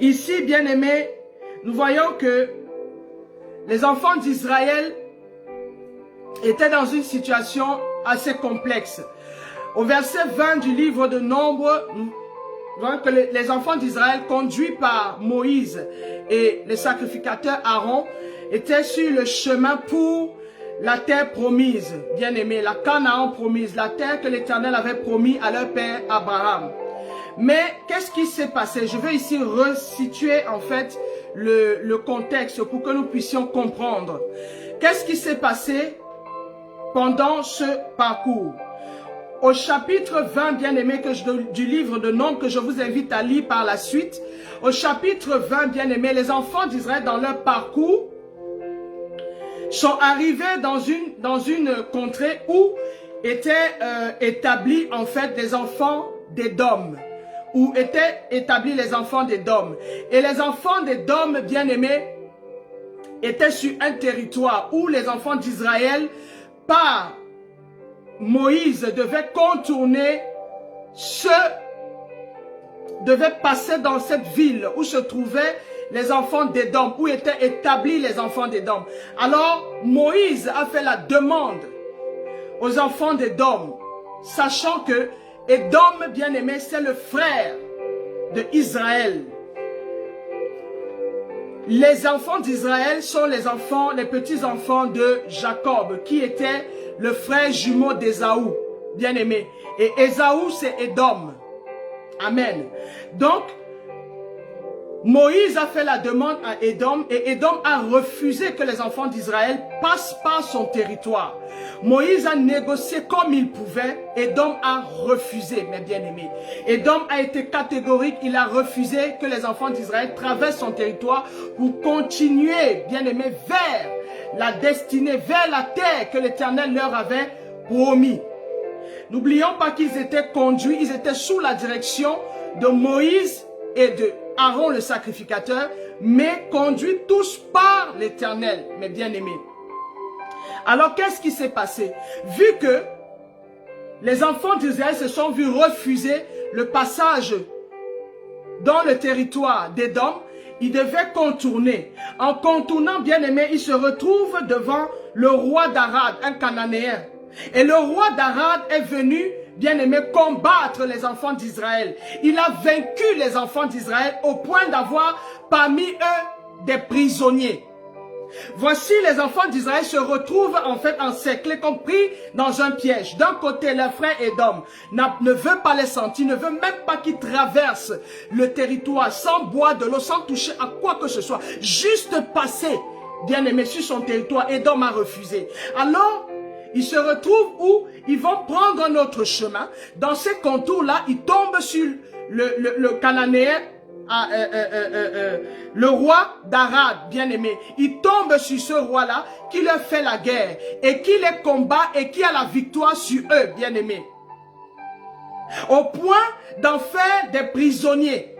Ici, bien-aimés, nous voyons que les enfants d'Israël étaient dans une situation assez complexe. Au verset 20 du livre de Nombre, nous voyons que les enfants d'Israël, conduits par Moïse et les sacrificateurs Aaron, étaient sur le chemin pour la terre promise, bien-aimés, la Canaan promise, la terre que l'Éternel avait promis à leur père Abraham. Mais qu'est-ce qui s'est passé? Je vais ici resituer en fait le contexte pour que nous puissions comprendre. Qu'est-ce qui s'est passé pendant ce parcours? Au chapitre 20, bien-aimé, du livre de Nombres, que je vous invite à lire par la suite. Au chapitre 20, bien-aimé, les enfants d'Israël dans leur parcours sont arrivés dans une contrée où étaient établis en fait des enfants d'Édom, où étaient établis les enfants d'Édom. Et les enfants d'Édom, bien-aimés, étaient sur un territoire où les enfants d'Israël, par Moïse, devaient contourner ce devait passer dans cette ville où se trouvaient les enfants d'Édom, où étaient établis les enfants d'Édom. Alors Moïse a fait la demande aux enfants d'Édom, sachant que Édom, bien-aimé, c'est le frère de Israël. Les enfants d'Israël sont les petits-enfants de Jacob, qui était le frère jumeau d'Ésaü, bien-aimé. Et Ésaü, c'est Édom. Amen. Donc, Moïse a fait la demande à Édom et Édom a refusé que les enfants d'Israël passent par son territoire. Moïse a négocié comme il pouvait, Édom a refusé, mes bien-aimés. Édom a été catégorique, il a refusé que les enfants d'Israël traversent son territoire pour continuer, bien-aimés, vers la destinée, vers la terre que l'Éternel leur avait promis. N'oublions pas qu'ils étaient conduits, ils étaient sous la direction de Moïse et de Aaron le sacrificateur, mais conduits tous par l'Éternel, mes bien-aimés. Alors qu'est-ce qui s'est passé? Vu que les enfants d'Israël se sont vus refuser le passage dans le territoire d'Édom, ils devaient contourner. En contournant, bien-aimés, ils se retrouvent devant le roi d'Arad, un Cananéen. Et le roi d'Arad est venu, bien-aimé, combattre les enfants d'Israël. Il a vaincu les enfants d'Israël au point d'avoir parmi eux des prisonniers. Voici les enfants d'Israël se retrouvent en fait encerclés, comme pris dans un piège. D'un côté, leur frère Édom ne veut pas les sentir, ne veut même pas qu'ils traversent le territoire sans boire de l'eau, sans toucher à quoi que ce soit. Juste passer, bien-aimé, sur son territoire. Édom a refusé. Alors, ils se retrouvent où ils vont prendre un autre chemin. Dans ces contours-là, ils tombent sur le Cananéen, le roi d'Arad, bien-aimé. Ils tombent sur ce roi-là qui leur fait la guerre et qui les combat et qui a la victoire sur eux, bien-aimé. Au point d'en faire des prisonniers.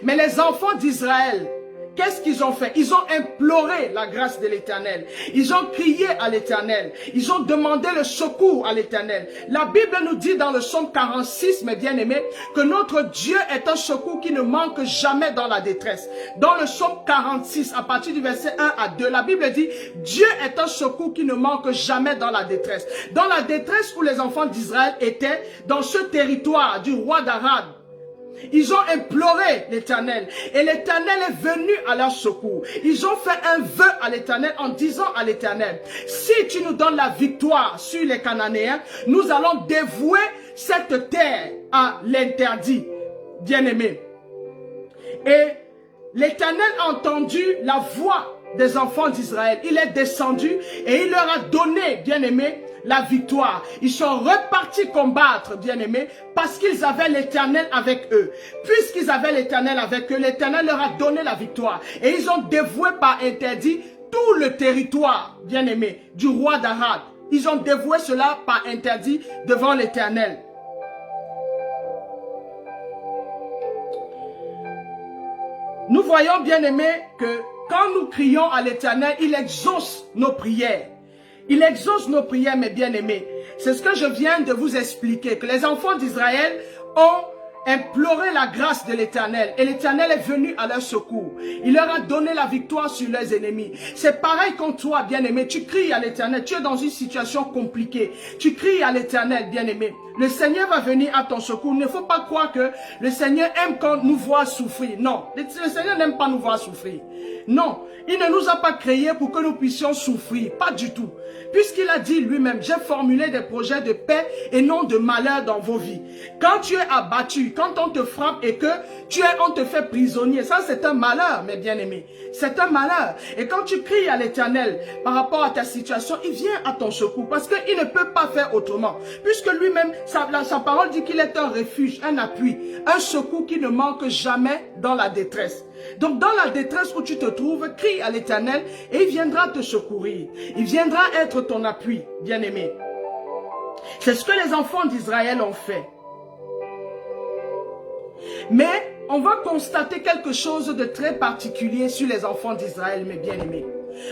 Mais les enfants d'Israël, qu'est-ce qu'ils ont fait? Ils ont imploré la grâce de l'Éternel. Ils ont crié à l'Éternel. Ils ont demandé le secours à l'Éternel. La Bible nous dit dans le psaume 46, mes bien-aimés, que notre Dieu est un secours qui ne manque jamais dans la détresse. Dans le psaume 46, à partir du verset 1 à 2, la Bible dit, Dieu est un secours qui ne manque jamais dans la détresse. Dans la détresse où les enfants d'Israël étaient, dans ce territoire du roi d'Arad, ils ont imploré l'Éternel et l'Éternel est venu à leur secours. Ils ont fait un vœu à l'Éternel en disant à l'Éternel, si tu nous donnes la victoire sur les Cananéens, nous allons dévouer cette terre à l'interdit, bien-aimé. Et l'Éternel a entendu la voix des enfants d'Israël. Il est descendu et il leur a donné, bien-aimé, la victoire. Ils sont repartis combattre, bien-aimés, parce qu'ils avaient l'Éternel avec eux. Puisqu'ils avaient l'Éternel avec eux, l'Éternel leur a donné la victoire. Et ils ont dévoué par interdit tout le territoire, bien-aimé, du roi d'Arad. Ils ont dévoué cela par interdit devant l'Éternel. Nous voyons, bien-aimés, que quand nous crions à l'Éternel, il exauce nos prières. Il exauce nos prières, mes bien-aimés. C'est ce que je viens de vous expliquer, que les enfants d'Israël ont imploré la grâce de l'Éternel et l'Éternel est venu à leur secours. Il leur a donné la victoire sur leurs ennemis. C'est pareil comme toi, bien-aimé. Tu cries à l'Éternel, tu es dans une situation compliquée. Tu cries à l'Éternel, bien-aimé. Le Seigneur va venir à ton secours. Il ne faut pas croire que le Seigneur aime quand nous voit souffrir. Non, le Seigneur n'aime pas nous voir souffrir. Non, il ne nous a pas créés pour que nous puissions souffrir. Pas du tout. Puisqu'il a dit lui-même, j'ai formulé des projets de paix et non de malheur dans vos vies. Quand tu es abattu, quand on te frappe et que on te fait prisonnier, ça c'est un malheur, mes bien-aimés. C'est un malheur. Et quand tu cries à l'Éternel par rapport à ta situation, il vient à ton secours parce qu'il ne peut pas faire autrement. Puisque lui-même, sa parole dit qu'il est un refuge, un appui, un secours qui ne manque jamais dans la détresse. Donc dans la détresse où tu te trouves, crie à l'Éternel et il viendra te secourir. Il viendra être ton appui, bien-aimé. C'est ce que les enfants d'Israël ont fait. Mais on va constater quelque chose de très particulier sur les enfants d'Israël, mes bien-aimés.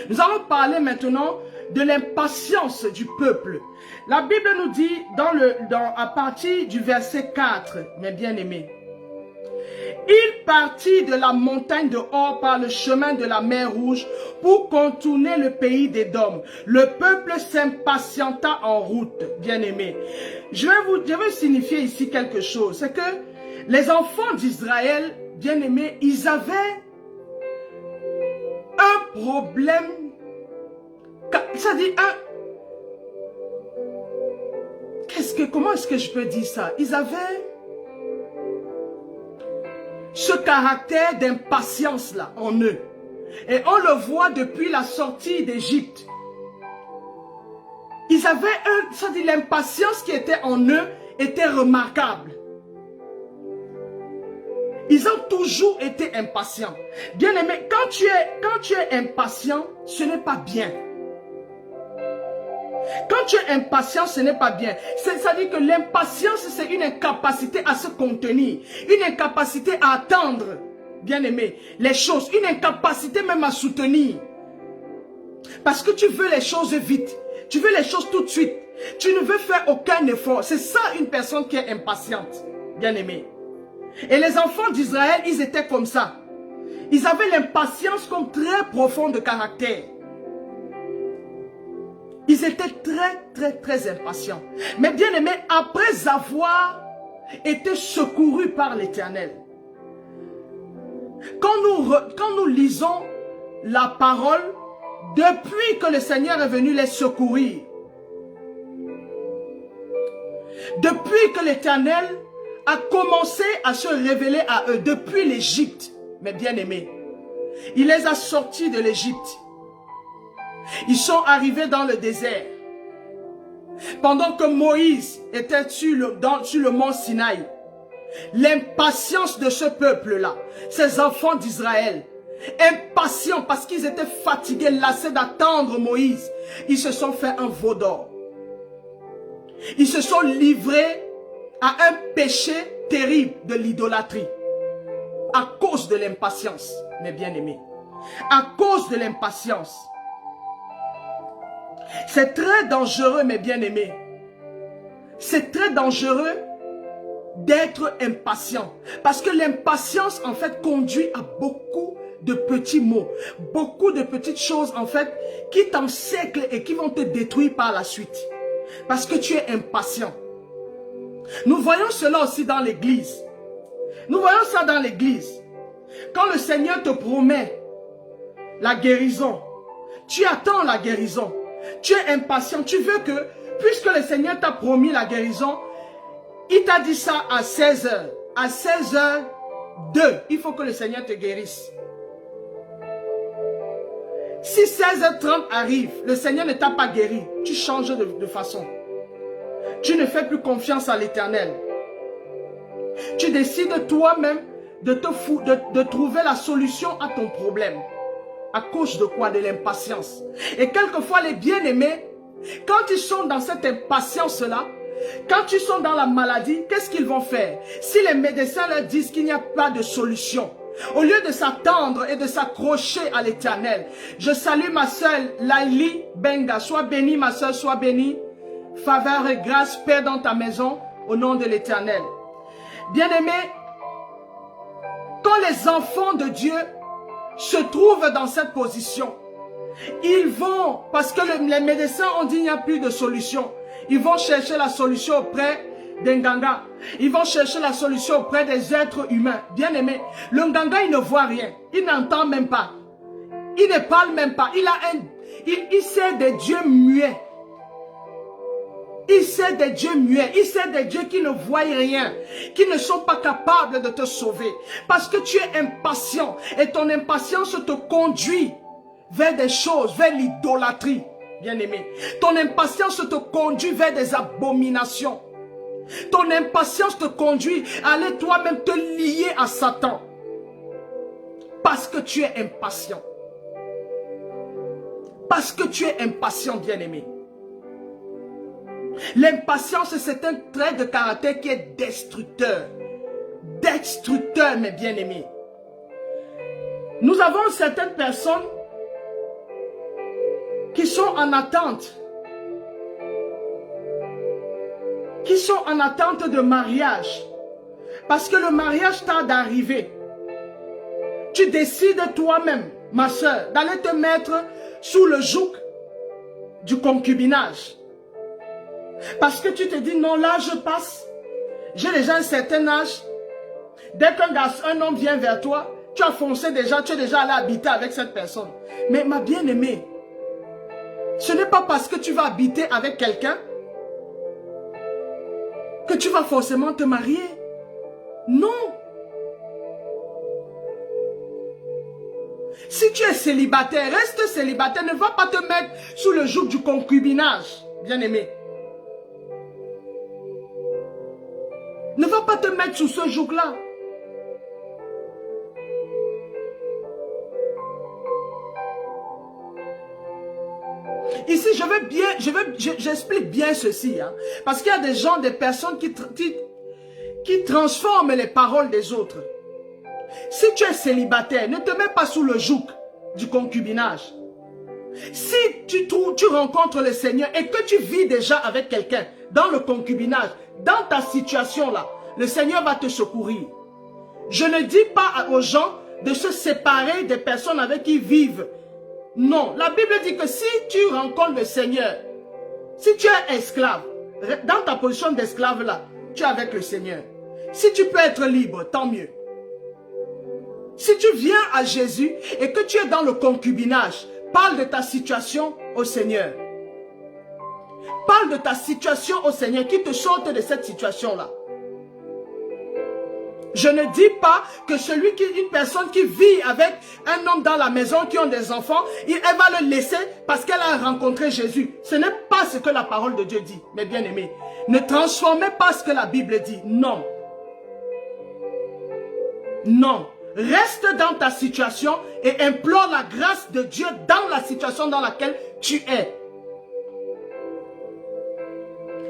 Nous allons parler maintenant de l'impatience du peuple. La Bible nous dit à partir du verset 4, mes bien-aimés, Il partit de la montagne de Hor par le chemin de la mer Rouge pour contourner le pays d'Édom. Le peuple s'impatienta en route, bien-aimés. Je vais signifier ici quelque chose. C'est que les enfants d'Israël, bien-aimés, ils avaient un problème. C'est-à-dire comment est-ce que je peux dire ça? Ils avaient ce caractère d'impatience là en eux. Et on le voit depuis la sortie d'Égypte. Ils avaient c'est-à-dire l'impatience qui était en eux était remarquable. Ils ont toujours été impatients. Bien aimé, quand tu es impatient, ce n'est pas bien. Quand tu es impatient, ce n'est pas bien. C'est-à-dire que l'impatience, c'est une incapacité à se contenir, une incapacité à attendre, bien aimé, les choses, une incapacité même à soutenir. Parce que tu veux les choses vite, tu veux les choses tout de suite, tu ne veux faire aucun effort. C'est ça une personne qui est impatiente, bien aimé. Et les enfants d'Israël, ils étaient comme ça. Ils avaient l'impatience comme très profond de caractère. Ils étaient très impatients. Mais bien aimé, après avoir été secourus par l'Éternel, quand nous lisons la parole, depuis que le Seigneur est venu les secourir, depuis que l'Éternel a commencé à se révéler à eux, depuis l'Égypte, mes bien-aimés, il les a sortis de l'Égypte. Ils sont arrivés dans le désert. Pendant que Moïse était sur le mont Sinaï, l'impatience de ce peuple-là, ces enfants d'Israël, impatients parce qu'ils étaient fatigués, lassés d'attendre Moïse, ils se sont fait un veau d'or. Ils se sont livrés à un péché terrible de l'idolâtrie. À cause de l'impatience, mes bien-aimés. À cause de l'impatience. C'est très dangereux, mes bien-aimés. C'est très dangereux d'être impatient. Parce que l'impatience, en fait, conduit à beaucoup de petits mots. Beaucoup de petites choses, en fait, qui t'encerclent et qui vont te détruire par la suite. Parce que tu es impatient. Nous voyons cela aussi dans l'église. Nous voyons ça dans l'église. Quand le Seigneur te promet la guérison, tu attends la guérison. Tu es impatient, tu veux que, puisque le Seigneur t'a promis la guérison, il t'a dit ça à 16h. À 16h02, il faut que le Seigneur te guérisse. Si 16h30 arrive, le Seigneur ne t'a pas guéri, tu changes de façon. Tu ne fais plus confiance à l'Éternel. Tu décides toi-même de trouver la solution à ton problème. À cause de quoi? De l'impatience. Et quelquefois les bien-aimés, quand ils sont dans cette impatience-là, quand ils sont dans la maladie, qu'est-ce qu'ils vont faire? Si les médecins leur disent qu'il n'y a pas de solution, au lieu de s'attendre et de s'accrocher à l'Éternel, je salue ma soeur Laili Benga. Sois bénie ma soeur, sois bénie. Faveur et grâce, paix dans ta maison, au nom de l'Éternel. Bien-aimés, quand les enfants de Dieu se trouvent dans cette position, ils vont, parce que les médecins ont dit qu'il n'y a plus de solution, ils vont chercher la solution auprès des Nganga. Ils vont chercher la solution auprès des êtres humains. Bien aimé, le Nganga, il ne voit rien. Il n'entend même pas. Il ne parle même pas. Il sait des dieux muets. Il sait des dieux muets. Il sait des dieux qui ne voient rien. Qui ne sont pas capables de te sauver. Parce que tu es impatient. Et ton impatience te conduit vers des choses, vers l'idolâtrie. Bien aimé. Ton impatience te conduit vers des abominations. Ton impatience te conduit à aller toi-même te lier à Satan. Parce que tu es impatient. Parce que tu es impatient, bien-aimé. L'impatience, c'est un trait de caractère qui est destructeur. Destructeur, mes bien-aimés. Nous avons certaines personnes qui sont en attente. Qui sont en attente de mariage. Parce que le mariage tarde d'arriver. tu décides toi-même, ma soeur, d'aller te mettre sous le joug du concubinage. Parce que tu te dis, non, l'âge passe, j'ai déjà un certain âge. Dès qu'un homme vient vers toi, tu as foncé déjà, tu es déjà allé habiter avec cette personne. Mais ma bien-aimée, ce n'est pas parce que tu vas habiter avec quelqu'un que tu vas forcément te marier. Non. Si tu es célibataire, reste célibataire, ne va pas te mettre sous le joug du concubinage, bien-aimé. Ne va pas te mettre sous ce joug-là. Ici, j'explique bien ceci, hein, parce qu'il y a des gens, des personnes qui transforment les paroles des autres. Si tu es célibataire, ne te mets pas sous le joug du concubinage. Si tu rencontres le Seigneur et que tu vis déjà avec quelqu'un dans le concubinage, dans ta situation là, le Seigneur va te secourir. Je ne dis pas aux gens de se séparer des personnes avec qui ils vivent. Non, la Bible dit que si tu rencontres le Seigneur, si tu es esclave, dans ta position d'esclave là, tu es avec le Seigneur. Si tu peux être libre, tant mieux. Si tu viens à Jésus et que tu es dans le concubinage, parle de ta situation au Seigneur. Parle de ta situation au Seigneur qui te sorte de cette situation-là. Je ne dis pas que une personne qui vit avec un homme dans la maison qui ont des enfants, elle va le laisser parce qu'elle a rencontré Jésus. Ce n'est pas ce que la parole de Dieu dit, mes bien-aimés. Ne transformez pas ce que la Bible dit. Non. Non. Reste dans ta situation et implore la grâce de Dieu dans la situation dans laquelle tu es.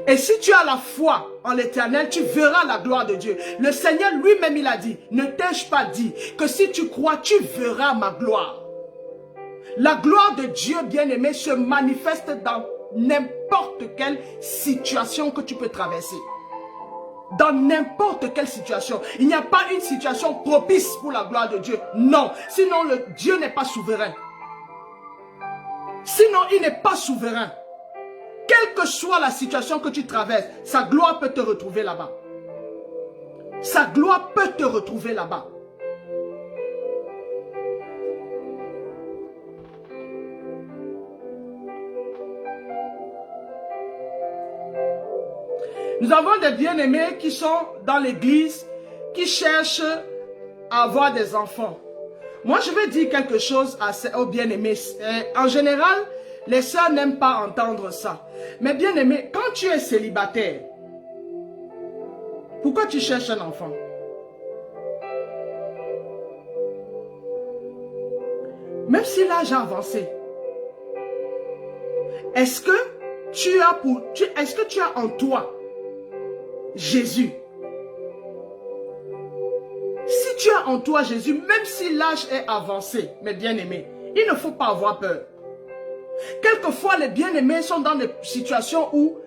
Et si tu as la foi en l'Éternel, tu verras la gloire de Dieu. Le Seigneur lui-même, il a dit, ne t'ai-je pas dit que si tu crois, tu verras ma gloire. La gloire de Dieu, bien-aimé, se manifeste dans n'importe quelle situation que tu peux traverser. Dans n'importe quelle situation. Il n'y a pas une situation propice pour la gloire de Dieu. Non. Sinon, Dieu n'est pas souverain. Sinon, il n'est pas souverain. Quelle que soit la situation que tu traverses, sa gloire peut te retrouver là-bas. Sa gloire peut te retrouver là-bas. Nous avons des bien-aimés qui sont dans l'église, qui cherchent à avoir des enfants. Moi, je vais dire quelque chose aux bien-aimés. En général, les sœurs n'aiment pas entendre ça. Mais bien-aimé, quand tu es célibataire, pourquoi tu cherches un enfant? Même si l'âge a avancé, est-ce que tu as en toi Jésus? Si tu as en toi Jésus, même si l'âge est avancé, mes bien-aimés, il ne faut pas avoir peur. Quelquefois, les bien-aimés sont dans des situations où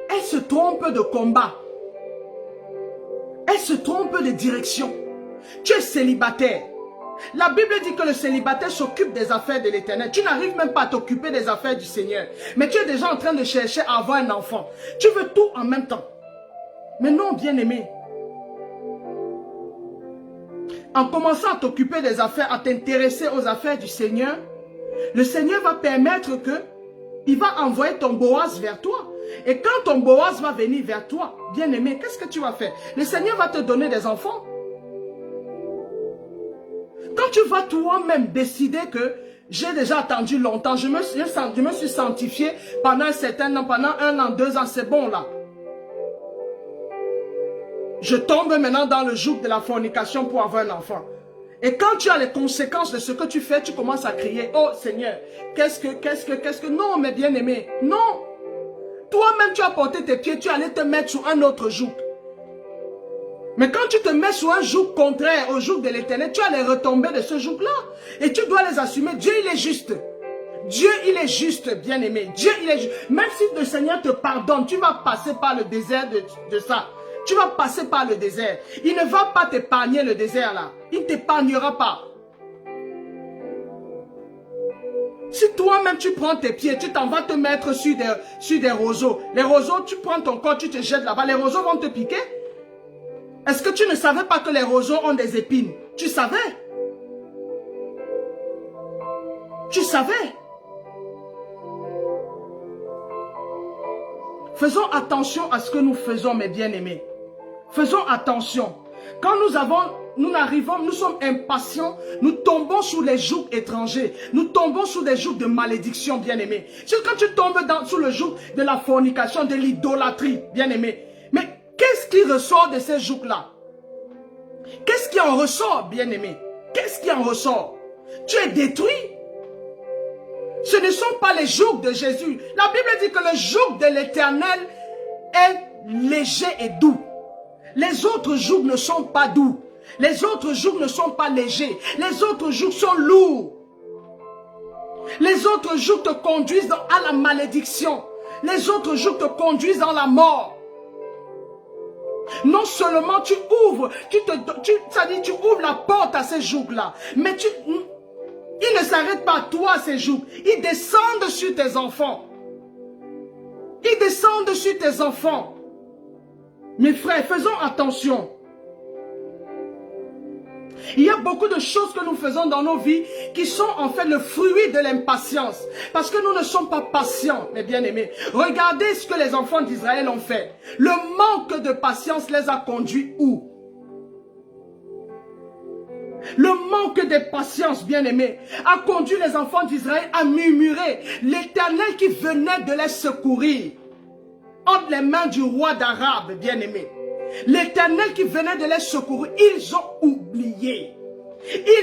elles se trompent de combat. Elles se trompent de direction. Tu es célibataire. La Bible dit que le célibataire s'occupe des affaires de l'Éternel. Tu n'arrives même pas à t'occuper des affaires du Seigneur. Mais tu es déjà en train de chercher à avoir un enfant. Tu veux tout en même temps. Mais non, bien-aimé. En commençant à t'occuper des affaires, à t'intéresser aux affaires du Seigneur, le Seigneur va permettre que il va envoyer ton Boaz vers toi. Et quand ton Boaz va venir vers toi, bien-aimé, qu'est-ce que tu vas faire? Le Seigneur va te donner des enfants. Quand tu vas toi-même décider que j'ai déjà attendu longtemps, je me suis sanctifié pendant un certain temps, pendant 1 an, 2 ans, c'est bon là. Je tombe maintenant dans le joug de la fornication pour avoir un enfant. Et quand tu as les conséquences de ce que tu fais, tu commences à crier, oh Seigneur, qu'est-ce que, non mes bien-aimés, non. Toi-même tu as porté tes pieds, tu allais te mettre sur un autre joug. Mais quand tu te mets sur un joug contraire au joug de l'Éternel, tu allais retomber de ce joug-là. Et tu dois les assumer. Dieu, il est juste. Dieu, il est juste, bien-aimé. Dieu, il est juste. Même si le Seigneur te pardonne, tu vas passer par le désert de ça. Tu vas passer par le désert. Il ne va pas t'épargner le désert là. Il ne t'épargnera pas. Si toi-même tu prends tes pieds, tu t'en vas te mettre sur des roseaux. Les roseaux, tu prends ton corps, tu te jettes là-bas. Les roseaux vont te piquer. Est-ce que tu ne savais pas que les roseaux ont des épines? Tu savais? Tu savais? Faisons attention à ce que nous faisons, mes bien-aimés. Faisons attention. Quand nous arrivons, nous sommes impatients, nous tombons sous les jougs étrangers. Nous tombons sous des jougs de malédiction, bien-aimés. C'est quand tu tombes sous le joug de la fornication, de l'idolâtrie, bien-aimés. Mais qu'est-ce qui ressort de ces jougs-là? Qu'est-ce qui en ressort, bien-aimé? Qu'est-ce qui en ressort? Tu es détruit. Ce ne sont pas les jougs de Jésus. La Bible dit que le joug de l'Éternel est léger et doux. Les autres jougs ne sont pas doux. Les autres jougs ne sont pas légers. Les autres jougs sont lourds. Les autres jougs te conduisent à la malédiction. Les autres jougs te conduisent dans la mort. Non seulement tu ouvres, tu ouvres la porte à ces jougs-là, mais ils ne s'arrêtent pas à toi, ces jougs. Ils descendent sur tes enfants. Ils descendent sur tes enfants. Mes frères, faisons attention. Il y a beaucoup de choses que nous faisons dans nos vies qui sont en fait le fruit de l'impatience. Parce que nous ne sommes pas patients, mes bien-aimés. Regardez ce que les enfants d'Israël ont fait. Le manque de patience les a conduits où? Le manque de patience, bien-aimés, a conduit les enfants d'Israël à murmurer. L'Éternel qui venait de les secourir entre les mains du roi d'Arabe, bien-aimé. L'Éternel qui venait de les secourir, ils ont oublié.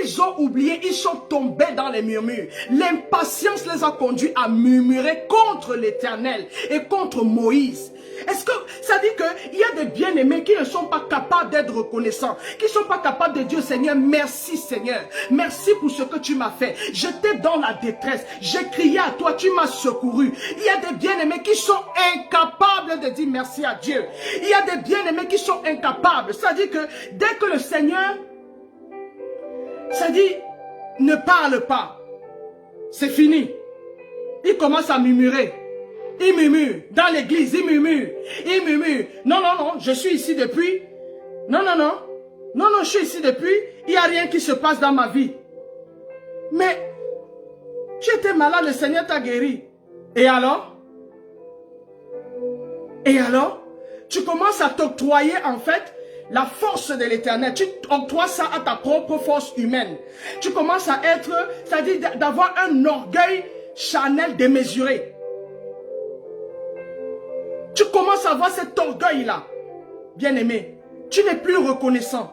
Ils ont oublié, ils sont tombés dans les murmures. L'impatience les a conduits à murmurer contre l'Éternel et contre Moïse. Est-ce que ça dit qu'il y a des bien-aimés qui ne sont pas capables d'être reconnaissants, qui ne sont pas capables de dire Seigneur, merci Seigneur, merci pour ce que tu m'as fait. J'étais dans la détresse, j'ai crié à toi, tu m'as secouru. Il y a des bien-aimés qui sont incapables de dire merci à Dieu. Il y a des bien-aimés qui sont incapables. Ça dit que dès que le Seigneur, ça dit, ne parle pas, c'est fini. Il commence à murmurer. Il murmure. Dans l'église, il murmure. Il murmure. Non, non, non, je suis ici depuis. Non, non, non. Non, non, je suis ici depuis. Il n'y a rien qui se passe dans ma vie. Mais, tu étais malade, le Seigneur t'a guéri. Et alors? Et alors? Tu commences à t'octroyer, en fait, la force de l'Éternel. Tu octroies ça à ta propre force humaine. Tu commences à être, c'est-à-dire d'avoir un orgueil charnel démesuré. Tu commences à avoir cet orgueil-là, bien-aimé. Tu n'es plus reconnaissant.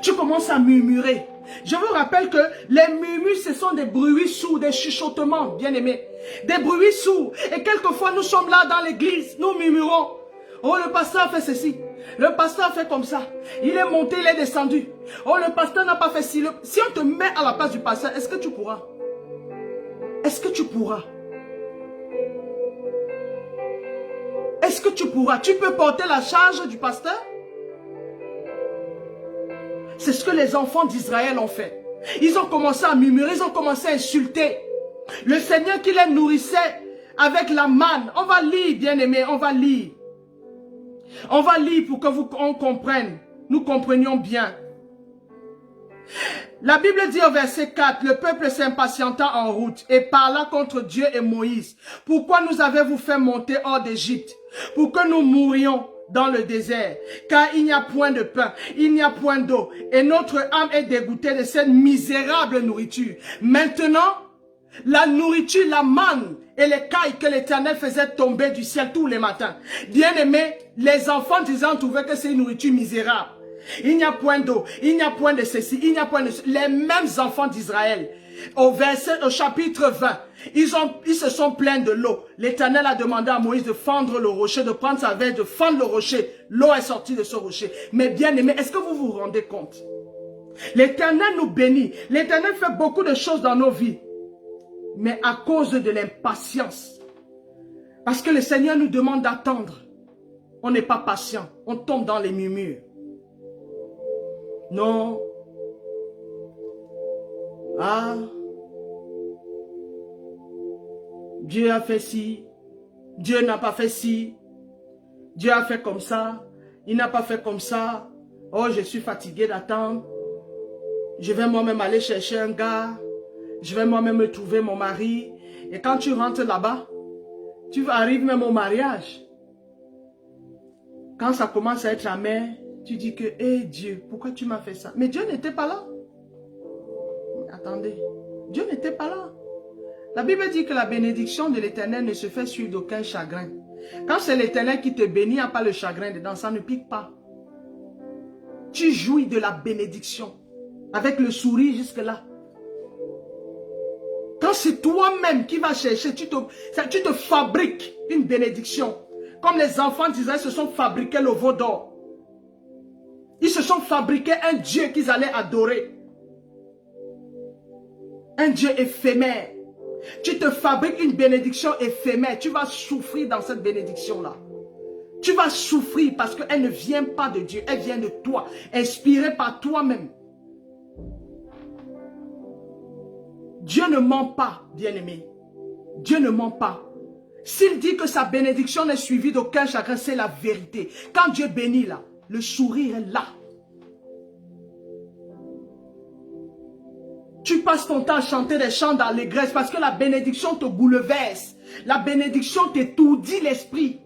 Tu commences à murmurer. Je vous rappelle que les murmures, ce sont des bruits sourds, des chuchotements, bien-aimés. Des bruits sourds. Et quelquefois, nous sommes là dans l'église, nous murmurons. Oh, le pasteur a fait ceci. Le pasteur a fait comme ça. Il est monté, il est descendu. Oh, le pasteur n'a pas fait ci. Si on te met à la place du pasteur, est-ce que tu pourras? Est-ce que tu pourras? Est-ce que tu pourras? Tu peux porter la charge du pasteur? C'est ce que les enfants d'Israël ont fait. Ils ont commencé à murmurer, ils ont commencé à insulter. Le Seigneur qui les nourrissait avec la manne. On va lire, bien-aimés, on va lire. On va lire pour que on comprenne. Nous comprenions bien. La Bible dit au verset 4, le peuple s'impatienta en route et parla contre Dieu et Moïse. Pourquoi nous avez-vous fait monter hors d'Égypte? Pour que nous mourions dans le désert, car il n'y a point de pain, il n'y a point d'eau, et notre âme est dégoûtée de cette misérable nourriture. Maintenant, la nourriture, la manne et les cailles que l'Éternel faisait tomber du ciel tous les matins. Bien aimés, les enfants d'Israël trouvaient que c'est une nourriture misérable. Il n'y a point d'eau, il n'y a point de ceci, il n'y a point de ceci. Les mêmes enfants d'Israël, au chapitre 20, ils se sont plaints de l'eau. L'Éternel a demandé à Moïse de fendre le rocher, de prendre sa verge, de fendre le rocher. L'eau est sortie de ce rocher. Mais bien aimés, est-ce que vous vous rendez compte? L'Éternel nous bénit. L'Éternel fait beaucoup de choses dans nos vies. Mais à cause de l'impatience. Parce que le Seigneur nous demande d'attendre. On n'est pas patient. On tombe dans les murmures. Non. Ah. Dieu a fait ci, Dieu n'a pas fait ci, Dieu a fait comme ça, il n'a pas fait comme ça. Oh, je suis fatigué d'attendre. Je vais moi-même aller chercher un gars. Je vais moi-même me trouver mon mari. Et quand tu rentres là-bas, tu arrives même au mariage. Quand ça commence à être amer, tu dis que, hé Dieu, pourquoi tu m'as fait ça? Mais Dieu n'était pas là. Attendez, Dieu n'était pas là. La Bible dit que la bénédiction de l'Éternel ne se fait suivre d'aucun chagrin. Quand c'est l'Éternel qui te bénit, il n'y a pas le chagrin dedans, ça ne pique pas. Tu jouis de la bénédiction avec le sourire jusque-là. Quand c'est toi-même qui vas chercher, tu te fabriques une bénédiction. Comme les enfants d'Israël se sont fabriqués le veau d'or. Ils se sont fabriqués un Dieu qu'ils allaient adorer. Un Dieu éphémère. Tu te fabriques une bénédiction éphémère. Tu vas souffrir dans cette bénédiction-là. Tu vas souffrir parce qu'elle ne vient pas de Dieu. Elle vient de toi. Inspirée par toi-même. Dieu ne ment pas, bien-aimé. Dieu ne ment pas. S'il dit que sa bénédiction n'est suivie d'aucun chagrin, c'est la vérité. Quand Dieu bénit là, le sourire est là. Tu passes ton temps à chanter des chants d'allégresse parce que la bénédiction te bouleverse. La bénédiction t'étourdit l'esprit.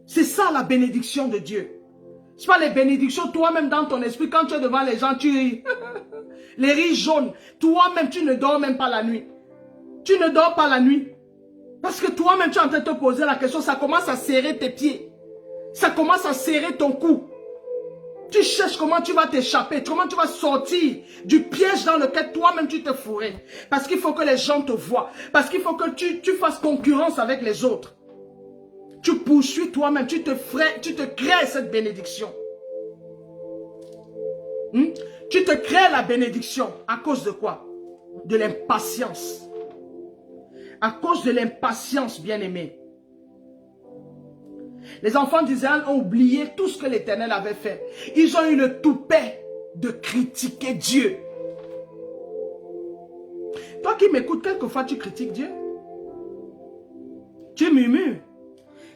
C'est ça la bénédiction de Dieu. Ce n'est pas les bénédictions toi-même dans ton esprit. Quand tu es devant les gens, tu ris. Les rires jaunes. Toi-même, tu ne dors même pas la nuit. Tu ne dors pas la nuit. Parce que toi-même, tu es en train de te poser la question. Ça commence à serrer tes pieds. Ça commence à serrer ton cou. Tu cherches comment tu vas t'échapper. Comment tu vas sortir du piège dans lequel toi-même tu te fourrais. Parce qu'il faut que les gens te voient. Parce qu'il faut que tu fasses concurrence avec les autres. Tu poursuis toi-même. Tu te crées cette bénédiction. Tu te crées la bénédiction. À cause de quoi? De l'impatience. À cause de l'impatience, bien-aimé. Les enfants d'Israël ont oublié tout ce que l'Éternel avait fait. Ils ont eu le toupet de critiquer Dieu. Toi qui m'écoutes, quelquefois tu critiques Dieu. Tu murmures.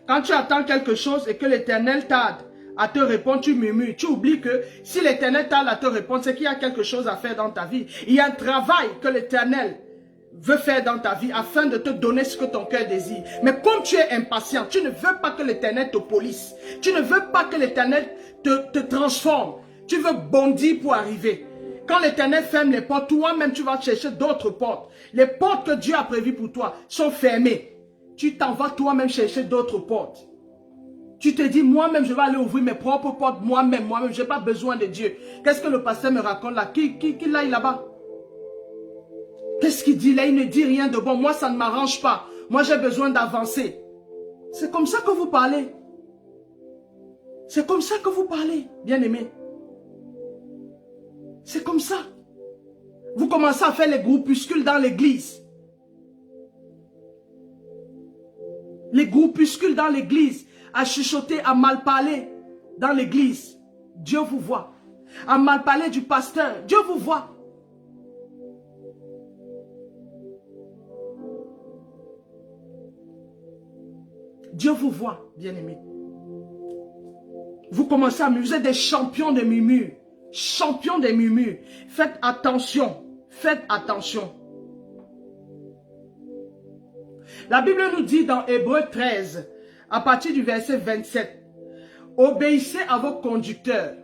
Quand tu attends quelque chose et que l'Éternel tarde à te répondre, tu murmures. Tu oublies que si l'Éternel tarde à te répondre, c'est qu'il y a quelque chose à faire dans ta vie. Il y a un travail que l'Éternel veut faire dans ta vie afin de te donner ce que ton cœur désire. Mais comme tu es impatient, tu ne veux pas que l'Éternel te polisse. Tu ne veux pas que l'Éternel te transforme. Tu veux bondir pour arriver. Quand l'Éternel ferme les portes, toi-même tu vas chercher d'autres portes. Les portes que Dieu a prévues pour toi sont fermées. Tu t'en vas toi-même chercher d'autres portes. Tu te dis, moi-même je vais aller ouvrir mes propres portes moi-même. Moi-même, je n'ai pas besoin de Dieu. Qu'est-ce que le pasteur me raconte là? Qui l'aille là-bas? Qu'est-ce qu'il dit là? Il ne dit rien de bon. Moi, ça ne m'arrange pas. Moi, j'ai besoin d'avancer. C'est comme ça que vous parlez. C'est comme ça que vous parlez, bien-aimés. C'est comme ça. Vous commencez à faire les groupuscules dans l'église. Les groupuscules dans l'église. À chuchoter, à mal parler dans l'église. Dieu vous voit. À mal parler du pasteur. Dieu vous voit. Dieu vous voit, bien-aimés. Vous commencez à murmurer. Vous êtes des champions de murmures. Champions des murmures. Faites attention. Faites attention. La Bible nous dit dans Hébreux 13, à partir du verset 27, obéissez à vos conducteurs.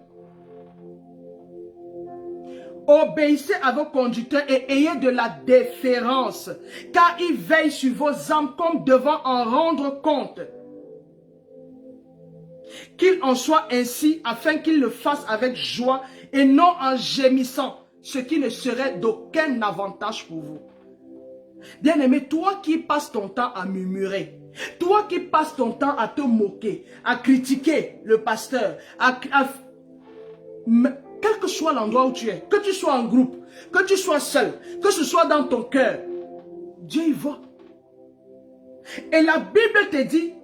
Obéissez à vos conducteurs et ayez de la déférence, car ils veillent sur vos âmes comme devant en rendre compte. Qu'il en soit ainsi afin qu'ils le fassent avec joie et non en gémissant, ce qui ne serait d'aucun avantage pour vous. Bien-aimé, toi qui passes ton temps à murmurer, toi qui passes ton temps à te moquer, à critiquer le pasteur, quel que soit l'endroit où tu es, que tu sois en groupe, que tu sois seul, que ce soit dans ton cœur, Dieu y voit. Et la Bible te dit,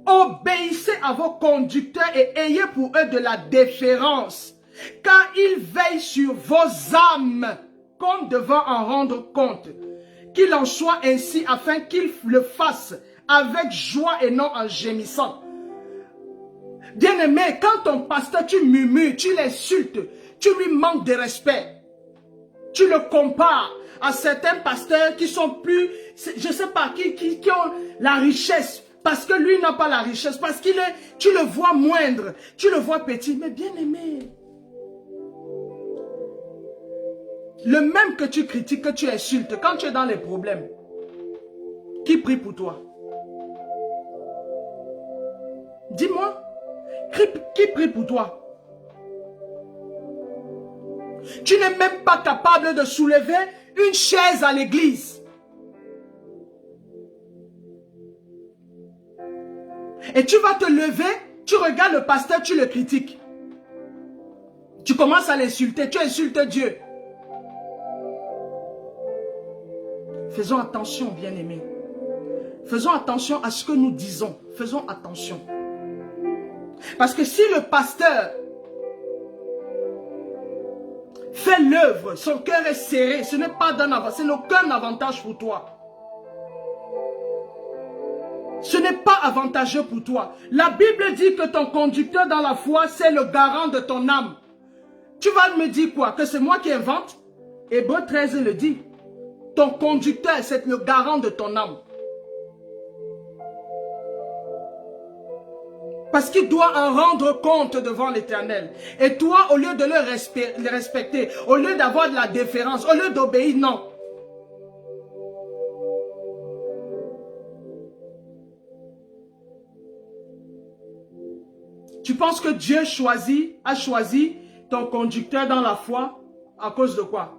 obéissez à vos conducteurs et ayez pour eux de la déférence, car ils veillent sur vos âmes, comme devant en rendre compte. qu'il en soit ainsi afin qu'il le fasse avec joie et non en gémissant. Bien-aimé, quand ton pasteur, tu murmures, tu l'insultes, tu lui manques de respect. Tu le compares à certains pasteurs qui sont plus, je ne sais pas, qui ont la richesse. Parce que lui n'a pas la richesse. Parce qu'il est, tu le vois moindre, tu le vois petit. Mais bien-aimé, le même que tu critiques, que tu insultes, quand tu es dans les problèmes, qui prie pour toi? Dis-moi, qui prie pour toi? Tu n'es même pas capable de soulever une chaise à l'église. Et tu vas te lever, tu regardes le pasteur, tu le critiques. Tu commences à l'insulter, tu insultes Dieu. Faisons attention, bien-aimés. Faisons attention à ce que nous disons. Faisons attention. Parce que si le pasteur fait l'œuvre, son cœur est serré, ce n'est pas d'un avantage, ce n'est aucun avantage pour toi. Ce n'est pas avantageux pour toi. La Bible dit que ton conducteur dans la foi, c'est le garant de ton âme. Tu vas me dire quoi? Que c'est moi qui invente? Hébreux 13 le dit. Ton conducteur, c'est le garant de ton âme. Parce qu'il doit en rendre compte devant l'Éternel. Et toi, au lieu de le respecter, au lieu d'avoir de la déférence, au lieu d'obéir, non. Tu penses que Dieu a choisi ton conducteur dans la foi à cause de quoi?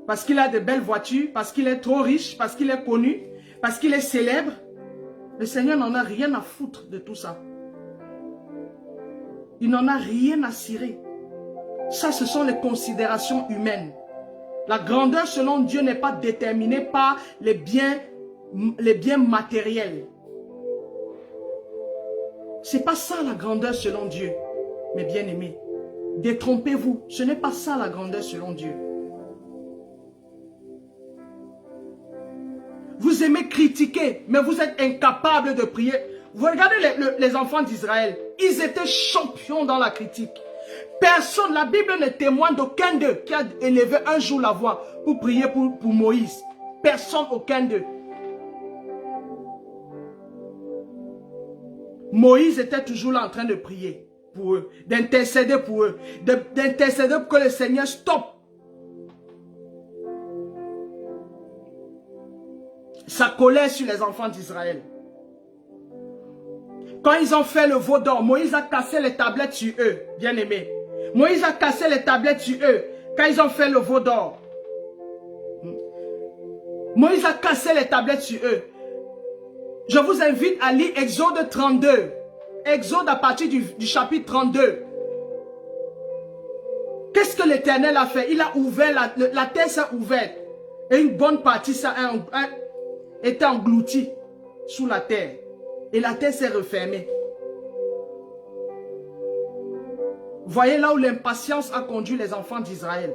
Parce qu'il a de belles voitures, parce qu'il est trop riche, parce qu'il est connu, parce qu'il est célèbre? Le Seigneur n'en a rien à foutre de tout ça. Il n'en a rien à cirer. Ça, ce sont les considérations humaines. La grandeur selon Dieu n'est pas déterminée par les biens matériels. C'est pas ça la grandeur selon Dieu, mes bien-aimés. Détrompez-vous, ce n'est pas ça la grandeur selon Dieu. Vous aimez critiquer, mais vous êtes incapable de prier. Vous regardez les enfants d'Israël, ils étaient champions dans la critique. Personne, la Bible ne témoigne d'aucun d'eux qui a élevé un jour la voix pour prier pour Moïse. Personne, aucun d'eux. Moïse était toujours là en train de prier pour eux, d'intercéder pour eux, d'intercéder pour que le Seigneur stoppe sa colère sur les enfants d'Israël. Quand ils ont fait le veau d'or, Moïse a cassé les tablettes sur eux, bien aimés. Moïse a cassé les tablettes sur eux quand ils ont fait le veau d'or. Moïse a cassé les tablettes sur eux. Je vous invite à lire Exode 32. Exode à partir du chapitre 32. Qu'est-ce que l'Éternel a fait? Il a ouvert, la terre s'est ouverte. Et une bonne partie était engloutie sous la terre. Et la terre s'est refermée. Voyez là où l'impatience a conduit les enfants d'Israël.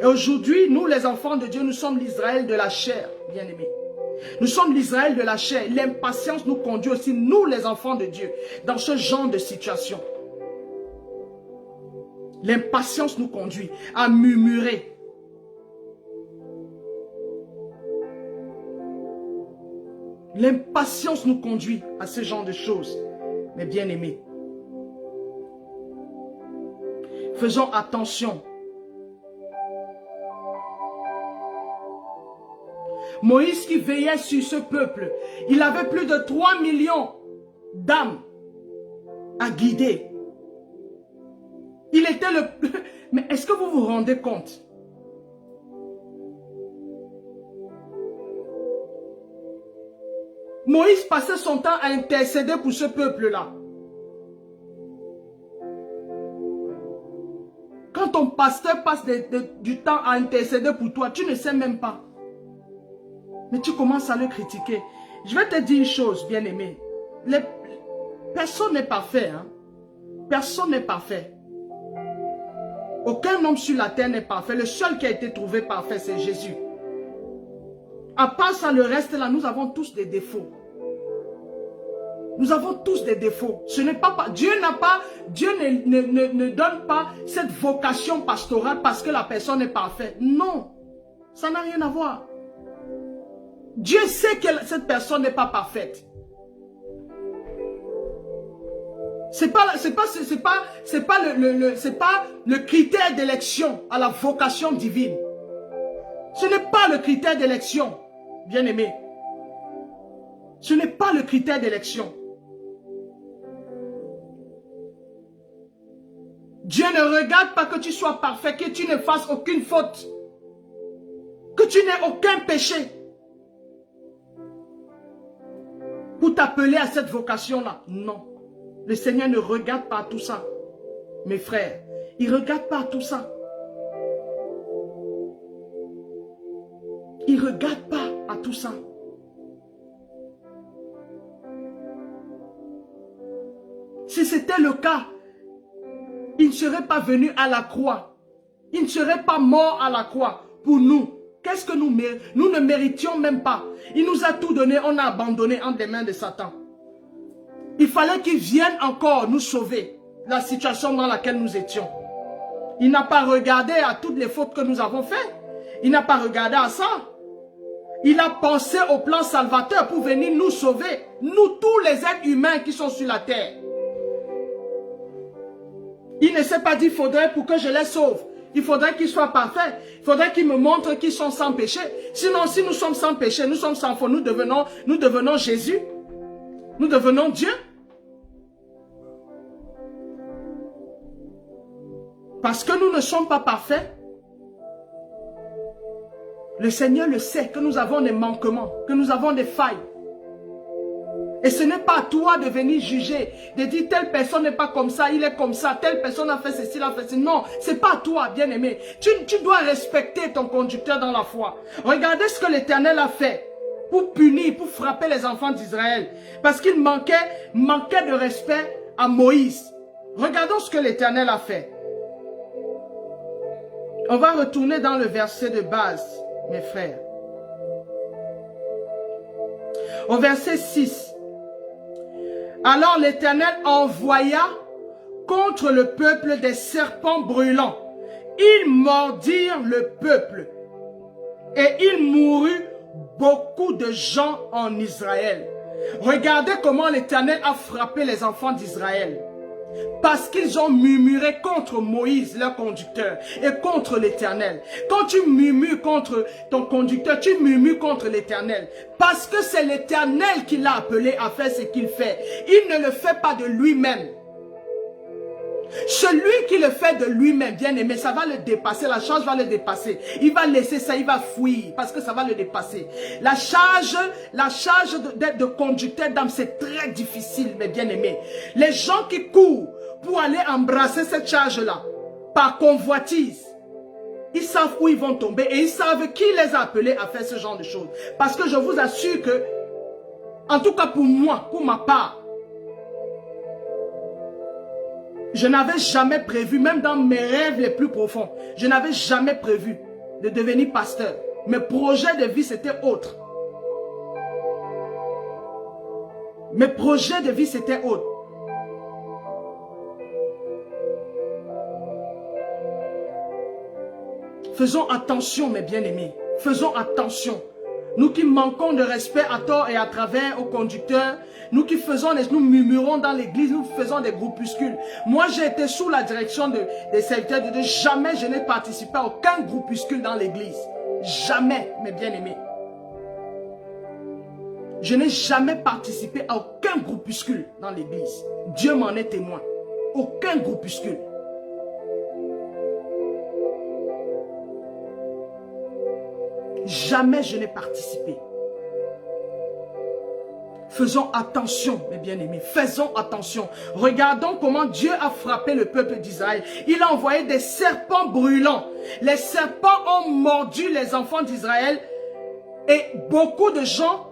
Et aujourd'hui, nous les enfants de Dieu, nous sommes l'Israël de la chair, bien-aimés. Nous sommes l'Israël de la chair. L'impatience nous conduit aussi, nous les enfants de Dieu, dans ce genre de situation. L'impatience nous conduit à murmurer. L'impatience nous conduit à ce genre de choses. Mais bien aimés, faisons attention. Moïse qui veillait sur ce peuple, il avait plus de 3 millions d'âmes à guider. Il était le... Mais est-ce que vous vous rendez compte? Moïse passait son temps à intercéder pour ce peuple-là. Quand ton pasteur passe du temps à intercéder pour toi, tu ne sais même pas. Mais tu commences à le critiquer. Je vais te dire une chose, bien-aimé. Personne n'est parfait. Hein? Personne n'est parfait. Aucun homme sur la terre n'est parfait. Le seul qui a été trouvé parfait, c'est Jésus. À part ça, le reste là, nous avons tous des défauts. Nous avons tous des défauts. Ce n'est pas, Dieu ne donne pas cette vocation pastorale parce que la personne est parfaite. Non, ça n'a rien à voir. Dieu sait que cette personne n'est pas parfaite. C'est pas le critère d'élection à la vocation divine. Ce n'est pas le critère d'élection, bien-aimé. Ce n'est pas le critère d'élection. Dieu ne regarde pas que tu sois parfait, que tu ne fasses aucune faute, que tu n'aies aucun péché pour t'appeler à cette vocation-là. Non. Le Seigneur ne regarde pas à tout ça. Mes frères, il ne regarde pas à tout ça. Il ne regarde pas à tout ça. Si c'était le cas, il ne serait pas venu à la croix. Il ne serait pas mort à la croix pour nous. Qu'est-ce que nous ne méritions même pas. Il nous a tout donné, on a abandonné entre les mains de Satan. Il fallait qu'il vienne encore nous sauver la situation dans laquelle nous étions. Il n'a pas regardé à toutes les fautes que nous avons faites. Il n'a pas regardé à ça. Il a pensé au plan salvateur pour venir nous sauver. Nous, tous les êtres humains qui sont sur la terre. Il ne s'est pas dit, il faudrait pour que je les sauve. Il faudrait qu'ils soient parfaits. Il faudrait qu'ils me montrent qu'ils sont sans péché. Sinon, si nous sommes sans péché, nous sommes sans faute, nous devenons Jésus. Nous devenons Dieu. Parce que nous ne sommes pas parfaits. Le Seigneur le sait, que nous avons des manquements, que nous avons des failles. Et ce n'est pas à toi de venir juger, de dire telle personne n'est pas comme ça, il est comme ça, telle personne a fait ceci, il a fait ceci. Non, ce n'est pas à toi, bien-aimé. Tu dois respecter ton conducteur dans la foi. Regardez ce que l'Éternel a fait pour punir, pour frapper les enfants d'Israël. Parce qu'il manquait de respect à Moïse. Regardons ce que l'Éternel a fait. On va retourner dans le verset de base, mes frères. Au verset 6. Alors l'Éternel envoya contre le peuple des serpents brûlants. Ils mordirent le peuple. Et il mourut beaucoup de gens en Israël. Regardez comment l'Éternel a frappé les enfants d'Israël. Parce qu'ils ont murmuré contre Moïse, leur conducteur, et contre l'Éternel. Quand tu murmures contre ton conducteur, tu murmures contre l'Éternel. Parce que c'est l'Éternel qui l'a appelé à faire ce qu'il fait. Il ne le fait pas de lui-même. Celui qui le fait de lui-même, bien aimé, ça va le dépasser, la charge va le dépasser. Il va laisser ça, il va fuir, parce que ça va le dépasser. La charge d'être de conducteur d'âme, c'est très difficile, mes bien-aimés. Les gens qui courent pour aller embrasser cette charge-là, par convoitise, ils savent où ils vont tomber et ils savent qui les a appelés à faire ce genre de choses. Parce que je vous assure que, en tout cas pour moi, pour ma part, je n'avais jamais prévu, même dans mes rêves les plus profonds, je n'avais jamais prévu de devenir pasteur. Mes projets de vie, c'était autre. Mes projets de vie, c'était autre. Faisons attention, mes bien-aimés. Faisons attention. Nous qui manquons de respect à tort et à travers aux conducteurs, nous qui nous murmurons dans l'église, nous faisons des groupuscules. Moi, j'ai été sous la direction des serviteurs de Dieu. Jamais je n'ai participé à aucun groupuscule dans l'église. Jamais, mes bien-aimés. Je n'ai jamais participé à aucun groupuscule dans l'église. Dieu m'en est témoin. Aucun groupuscule. Jamais je n'ai participé. Faisons attention, mes bien-aimés. Faisons attention. Regardons comment Dieu a frappé le peuple d'Israël. Il a envoyé des serpents brûlants. Les serpents ont mordu les enfants d'Israël. Et beaucoup de gens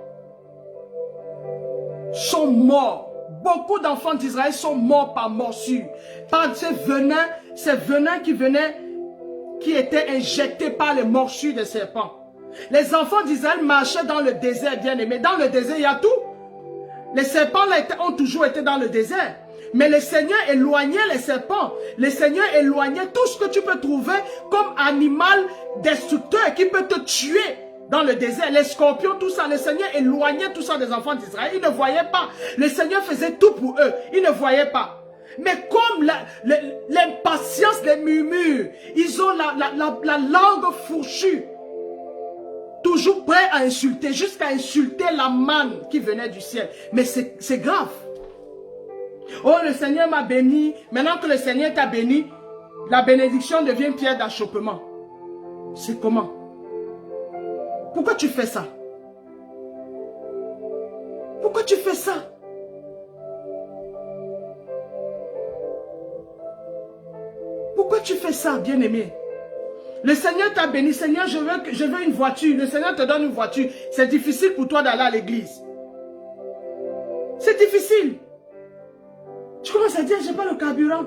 sont morts. Beaucoup d'enfants d'Israël sont morts par morsure. Par ces venins qui étaient injectés par les morsures des serpents. Les enfants d'Israël marchaient dans le désert, bien aimé. Dans le désert, il y a tout. Les serpents là, ont toujours été dans le désert. Mais le Seigneur éloignait les serpents. Le Seigneur éloignait tout ce que tu peux trouver comme animal destructeur qui peut te tuer dans le désert. Les scorpions, tout ça. Le Seigneur éloignait tout ça des enfants d'Israël. Ils ne voyaient pas. Le Seigneur faisait tout pour eux. Ils ne voyaient pas. Mais comme l'impatience, les murmures, ils ont la langue fourchue. Toujours prêt à insulter, jusqu'à insulter la manne qui venait du ciel. Mais c'est grave. Oh, le Seigneur m'a béni. Maintenant que le Seigneur t'a béni, la bénédiction devient pierre d'achoppement. C'est comment? Pourquoi tu fais ça? Pourquoi tu fais ça? Pourquoi tu fais ça, bien-aimé? Le Seigneur t'a béni. Seigneur, je veux une voiture. Le Seigneur te donne une voiture. C'est difficile pour toi d'aller à l'église. C'est difficile. Tu commences à dire, j'ai pas le carburant.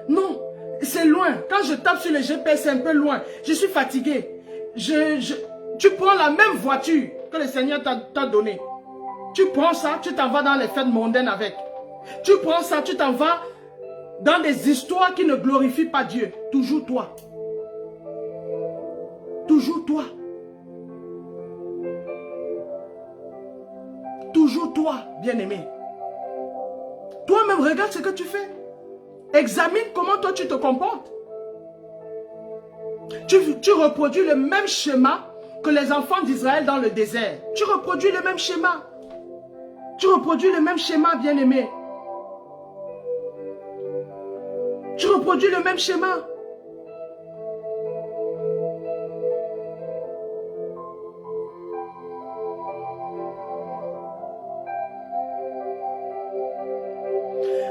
Non, c'est loin. Quand je tape sur le GPS, c'est un peu loin. Je suis fatigué. Tu prends la même voiture que le Seigneur t'a donnée. Tu prends ça, tu t'en vas dans les fêtes mondaines avec. Tu prends ça, tu t'en vas dans des histoires qui ne glorifient pas Dieu. Toujours toi. Toujours toi. Toujours toi, bien-aimé. Toi-même, regarde ce que tu fais. Examine comment toi tu te comportes. Tu reproduis le même schéma que les enfants d'Israël dans le désert. Tu reproduis le même schéma. Tu reproduis le même schéma, bien-aimé. Tu reproduis le même schéma.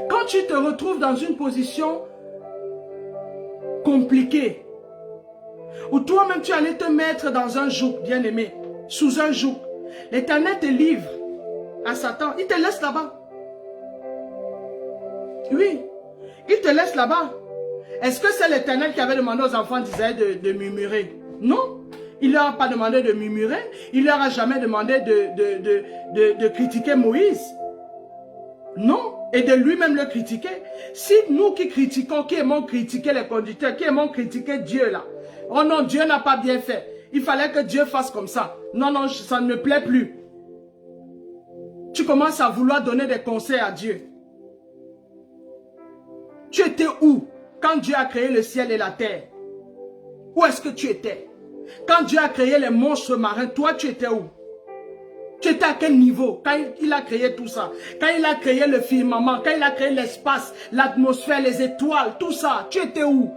Quand tu te retrouves dans une position compliquée, où toi-même tu allais te mettre dans un joug, bien-aimé, sous un joug, l'Éternel te livre à Satan, il te laisse là-bas. Oui, il te laisse là-bas. Est-ce que c'est l'Éternel qui avait demandé aux enfants d'Israël de murmurer? Non, il ne leur a pas demandé de murmurer, il ne leur a jamais demandé de critiquer Moïse. Non, et de lui-même le critiquer. Si nous qui critiquons, qui aimons critiquer les conducteurs, qui aimons critiquer Dieu là, oh non, Dieu n'a pas bien fait. Il fallait que Dieu fasse comme ça. Non, non, ça ne me plaît plus. Tu commences à vouloir donner des conseils à Dieu. Tu étais où quand Dieu a créé le ciel et la terre? Où est-ce que tu étais? Quand Dieu a créé les monstres marins, toi tu étais où? Tu étais à quel niveau quand il a créé tout ça? Quand il a créé le firmament, quand il a créé l'espace, l'atmosphère, les étoiles, tout ça, tu étais où?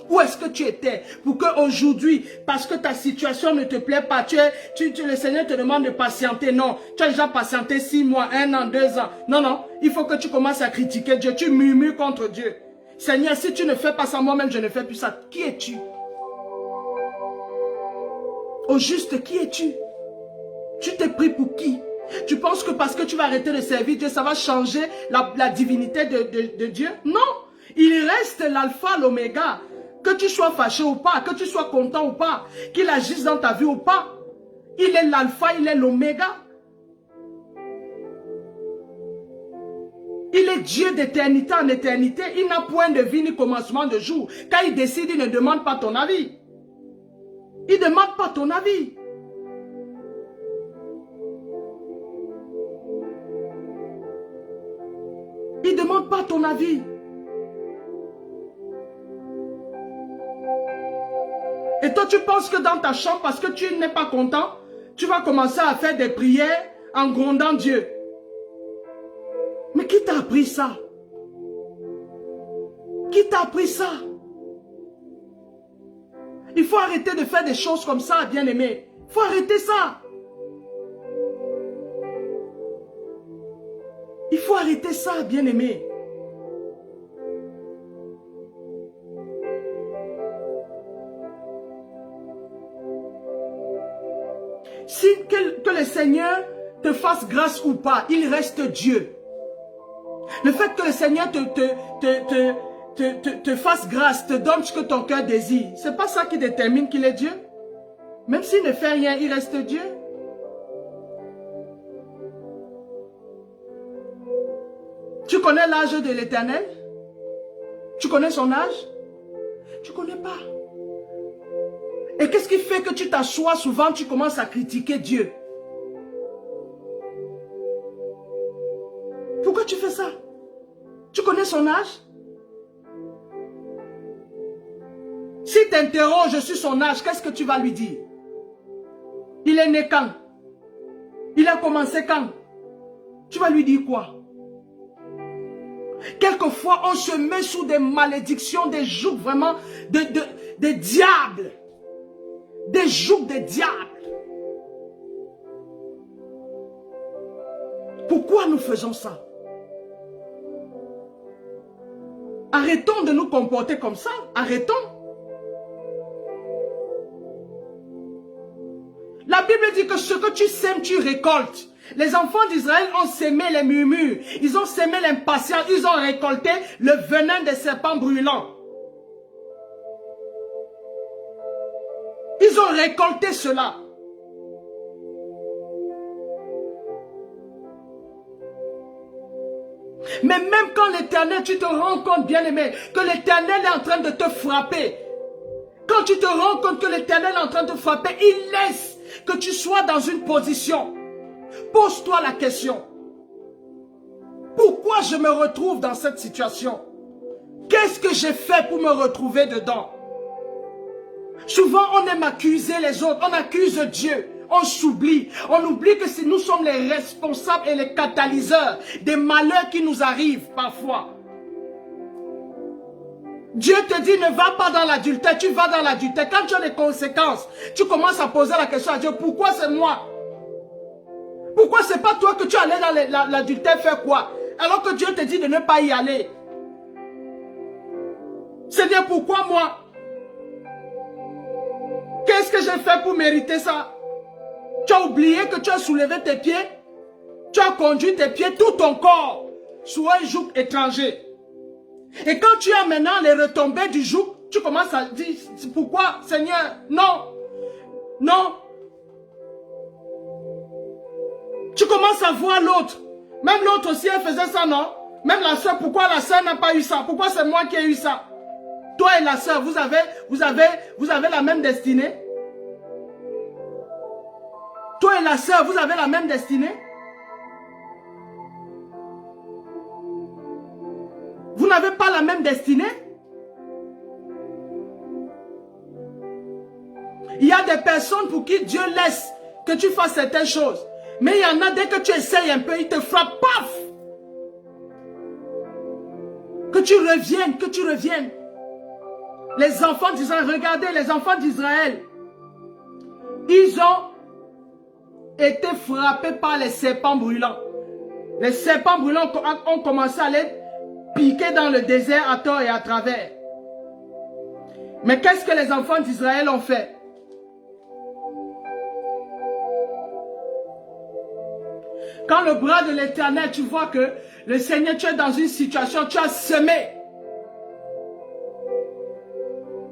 Où est-ce que tu étais? Pour qu'aujourd'hui, parce que ta situation ne te plaît pas, le Seigneur te demande de patienter. Non, tu as déjà patienté 6 mois, 1 an, 2 ans. Non, non, il faut que tu commences à critiquer Dieu. Tu murmures contre Dieu. Seigneur, si tu ne fais pas ça, moi-même je ne fais plus ça. Qui es-tu? Au juste, qui es-tu? Tu t'es pris pour qui? Tu penses que parce que tu vas arrêter de servir Dieu, ça va changer la divinité de Dieu? Non, il reste l'alpha, l'oméga. Que tu sois fâché ou pas, que tu sois content ou pas, qu'il agisse dans ta vie ou pas. Il est l'alpha, il est l'oméga. Il est Dieu d'éternité en éternité. Il n'a point de vie ni commencement de jour. Quand il décide, il ne demande pas ton avis. Il ne demande pas ton avis. Il ne demande pas ton avis. Et toi, tu penses que dans ta chambre, parce que tu n'es pas content, tu vas commencer à faire des prières en grondant Dieu. Mais qui t'a appris ça? Qui t'a appris ça? Il faut arrêter de faire des choses comme ça, bien-aimé. Il faut arrêter ça. Il faut arrêter ça, bien-aimé. Si que le Seigneur te fasse grâce ou pas, il reste Dieu. Le fait que le Seigneur te fasse grâce, te donne ce que ton cœur désire. C'est pas ça qui détermine qu'il est Dieu. Même s'il ne fait rien, il reste Dieu. Tu connais l'âge de l'Éternel? Tu connais son âge? Tu ne connais pas. Et qu'est-ce qui fait que tu t'assois souvent, tu commences à critiquer Dieu? Pourquoi tu fais ça? Tu connais son âge? Si tu t'interroges sur son âge, qu'est-ce que tu vas lui dire? Il est né quand? Il a commencé quand? Tu vas lui dire quoi? Quelquefois, on se met sous des malédictions, des jougs vraiment, des diables. Des jougs des diables. Pourquoi nous faisons ça? Arrêtons de nous comporter comme ça. Arrêtons. La Bible dit que ce que tu sèmes, tu récoltes. Les enfants d'Israël ont sémé les murmures. Ils ont sémé l'impatience. Ils ont récolté le venin des serpents brûlants. Ils ont récolté cela. Mais même quand l'Éternel, tu te rends compte, bien-aimé, que l'Éternel est en train de te frapper. Quand tu te rends compte que l'Éternel est en train de te frapper, il laisse que tu sois dans une position. Pose-toi la question. Pourquoi je me retrouve dans cette situation? Qu'est-ce que j'ai fait pour me retrouver dedans? Souvent, on aime accuser les autres. On accuse Dieu. On s'oublie. On oublie que nous sommes les responsables et les catalyseurs des malheurs qui nous arrivent parfois. Dieu te dit ne va pas dans l'adultère. Tu vas dans l'adultère. Quand tu as les conséquences, tu commences à poser la question à Dieu. Pourquoi c'est moi? Pourquoi c'est pas toi que tu allais dans l'adultère faire quoi? Alors que Dieu te dit de ne pas y aller. Seigneur, pourquoi moi? Qu'est-ce que j'ai fait pour mériter ça? Tu as oublié que tu as soulevé tes pieds? Tu as conduit tes pieds, tout ton corps, sous un joug étranger. Et quand tu as maintenant les retombées du joug, tu commences à dire, pourquoi, Seigneur? Non, non. Tu commences à voir l'autre. Même l'autre aussi, elle faisait ça, non? Même la soeur, pourquoi la soeur n'a pas eu ça? Pourquoi c'est moi qui ai eu ça? Toi et la soeur, vous avez la même destinée? Toi et la soeur, vous avez la même destinée? Vous n'avez pas la même destinée? Il y a des personnes pour qui Dieu laisse que tu fasses certaines choses. Mais il y en a, dès que tu essayes un peu, il te frappe, paf! Que tu reviennes, que tu reviennes. Les enfants d'Israël, regardez les enfants d'Israël. Ils ont été frappés par les serpents brûlants. Les serpents brûlants ont commencé à les piquer dans le désert à tort et à travers. Mais qu'est-ce que les enfants d'Israël ont fait? Quand le bras de l'Éternel, tu vois que le Seigneur, tu es dans une situation, tu as semé.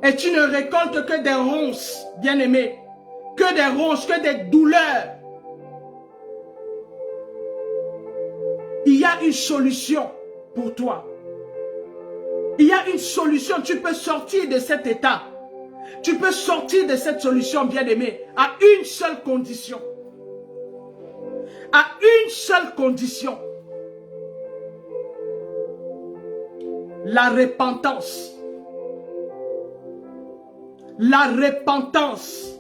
Et tu ne récoltes que des ronces, bien-aimés. Que des ronces, que des douleurs. Il y a une solution pour toi. Il y a une solution. Tu peux sortir de cet état. Tu peux sortir de cette solution, bien-aimé, à une seule condition. À une seule condition. La repentance. La repentance.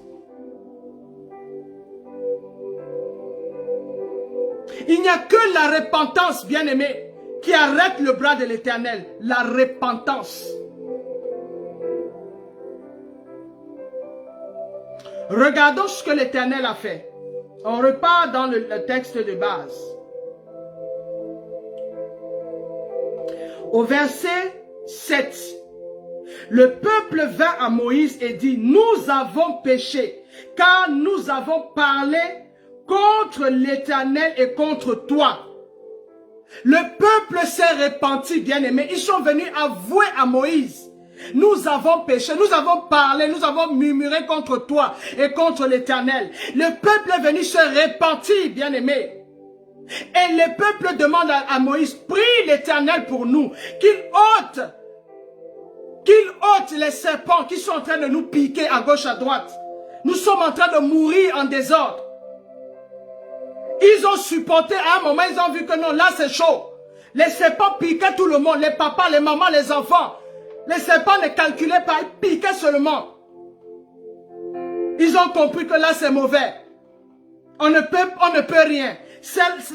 Il n'y a que la repentance, bien-aimé, qui arrête le bras de l'Éternel. La repentance. Regardons ce que l'Éternel a fait. On repart dans le texte de base. Au verset 7. Le peuple vint à Moïse et dit, nous avons péché, car nous avons parlé contre l'Éternel et contre toi. Le peuple s'est repenti, bien-aimé. Ils sont venus avouer à Moïse. Nous avons péché, nous avons parlé, nous avons murmuré contre toi et contre l'Éternel. Le peuple est venu se repentir, bien-aimé. Et le peuple demande à Moïse, prie l'Éternel pour nous, qu'il ôte les serpents qui sont en train de nous piquer à gauche, à droite. Nous sommes en train de mourir en désordre. Ils ont supporté à un moment, ils ont vu que non, là c'est chaud. Les serpents piquaient tout le monde, les papas, les mamans, les enfants. Les serpents ne calculaient pas, ils piquaient seulement. Ils ont compris que là c'est mauvais. On ne peut rien.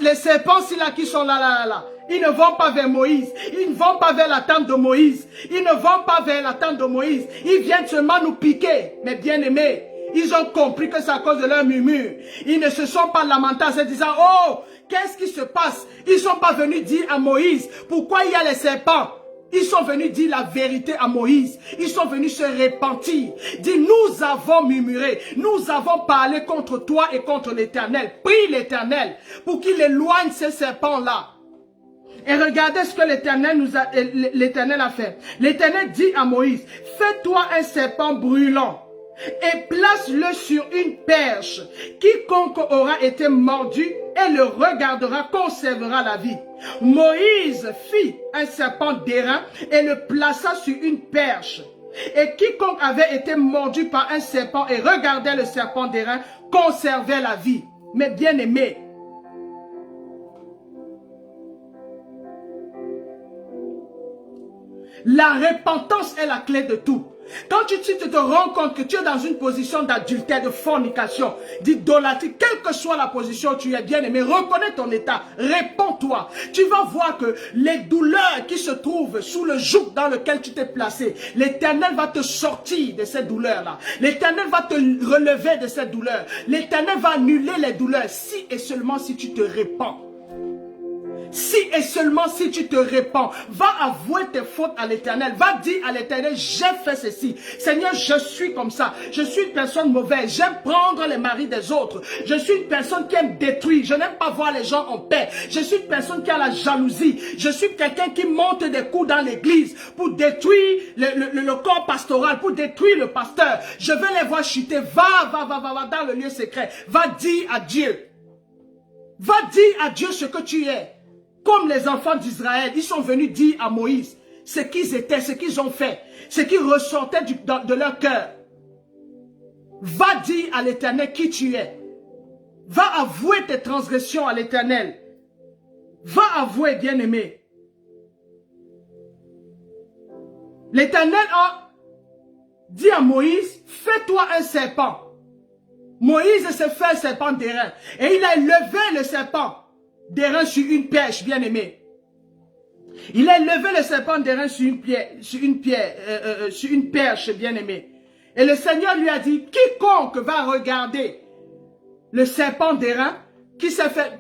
Les serpents là qui sont là, ils ne vont pas vers Moïse. Ils ne vont pas vers la tente de Moïse. Ils ne vont pas vers la tente de Moïse. Ils viennent seulement nous piquer. Mais bien aimés, ils ont compris que c'est à cause de leur murmure. Ils ne se sont pas lamentés en se disant, oh, qu'est-ce qui se passe? Ils ne sont pas venus dire à Moïse, pourquoi il y a les serpents? Ils sont venus dire la vérité à Moïse. Ils sont venus se repentir. Dire, nous avons murmuré. Nous avons parlé contre toi et contre l'Éternel. Prie l'Éternel pour qu'il éloigne ces serpents-là. Et regardez ce que l'Éternel a fait. L'Éternel dit à Moïse, fais-toi un serpent brûlant et place-le sur une perche. Quiconque aura été mordu et le regardera conservera la vie. Moïse fit un serpent d'airain et le plaça sur une perche. Et quiconque avait été mordu par un serpent et regardait le serpent d'airain conservait la vie. Mais bien aimé, la repentance est la clé de tout. Quand tu te rends compte que tu es dans une position d'adultère, de fornication, d'idolâtrie, quelle que soit la position où tu es, bien aimé, reconnais ton état, réponds-toi. Tu vas voir que les douleurs qui se trouvent sous le joug dans lequel tu t'es placé, l'Éternel va te sortir de ces douleurs-là. L'Éternel va te relever de ces douleurs. L'Éternel va annuler les douleurs si et seulement si tu te répands. Si et seulement si tu te répands, va avouer tes fautes à l'Éternel. Va dire à l'Éternel, j'ai fait ceci. Seigneur, je suis comme ça. Je suis une personne mauvaise. J'aime prendre les maris des autres. Je suis une personne qui aime détruire. Je n'aime pas voir les gens en paix. Je suis une personne qui a la jalousie. Je suis quelqu'un qui monte des coups dans l'église pour détruire le corps pastoral, pour détruire le pasteur. Je veux les voir chuter. Va dans le lieu secret. Va dire à Dieu. Va dire à Dieu ce que tu es. Comme les enfants d'Israël, ils sont venus dire à Moïse ce qu'ils étaient, ce qu'ils ont fait, ce qui ressortait de leur cœur. Va dire à l'Éternel qui tu es. Va avouer tes transgressions à l'Éternel. Va avouer, bien-aimé. L'Éternel a dit à Moïse, fais-toi un serpent. Moïse s'est fait un serpent d'airain. Et il a levé le serpent d'airain sur une perche, bien aimé. Il a levé le serpent d'airain sur une perche, bien aimé. Et le Seigneur lui a dit, quiconque va regarder le serpent d'airain,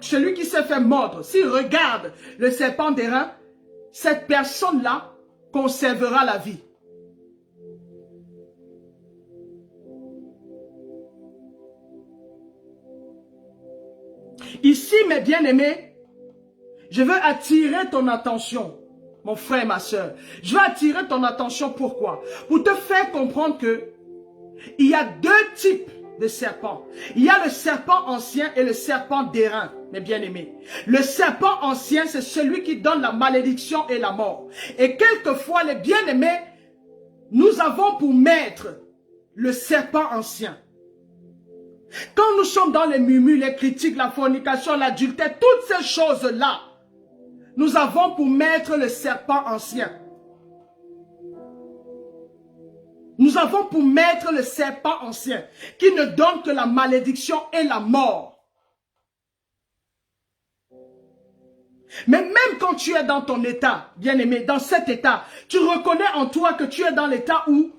celui qui s'est fait mordre, s'il regarde le serpent d'airain, cette personne-là conservera la vie. Ici, mes bien-aimés, je veux attirer ton attention, mon frère et ma soeur. Je veux attirer ton attention, pourquoi? Pour te faire comprendre que il y a deux types de serpents. Il y a le serpent ancien et le serpent d'airain, mes bien-aimés. Le serpent ancien, c'est celui qui donne la malédiction et la mort. Et quelquefois, les bien-aimés, nous avons pour maître le serpent ancien. Quand nous sommes dans les murmures, les critiques, la fornication, l'adultère, toutes ces choses-là, nous avons pour maître le serpent ancien. Nous avons pour maître le serpent ancien qui ne donne que la malédiction et la mort. Mais même quand tu es dans ton état, bien-aimé, dans cet état, tu reconnais en toi que tu es dans l'état où,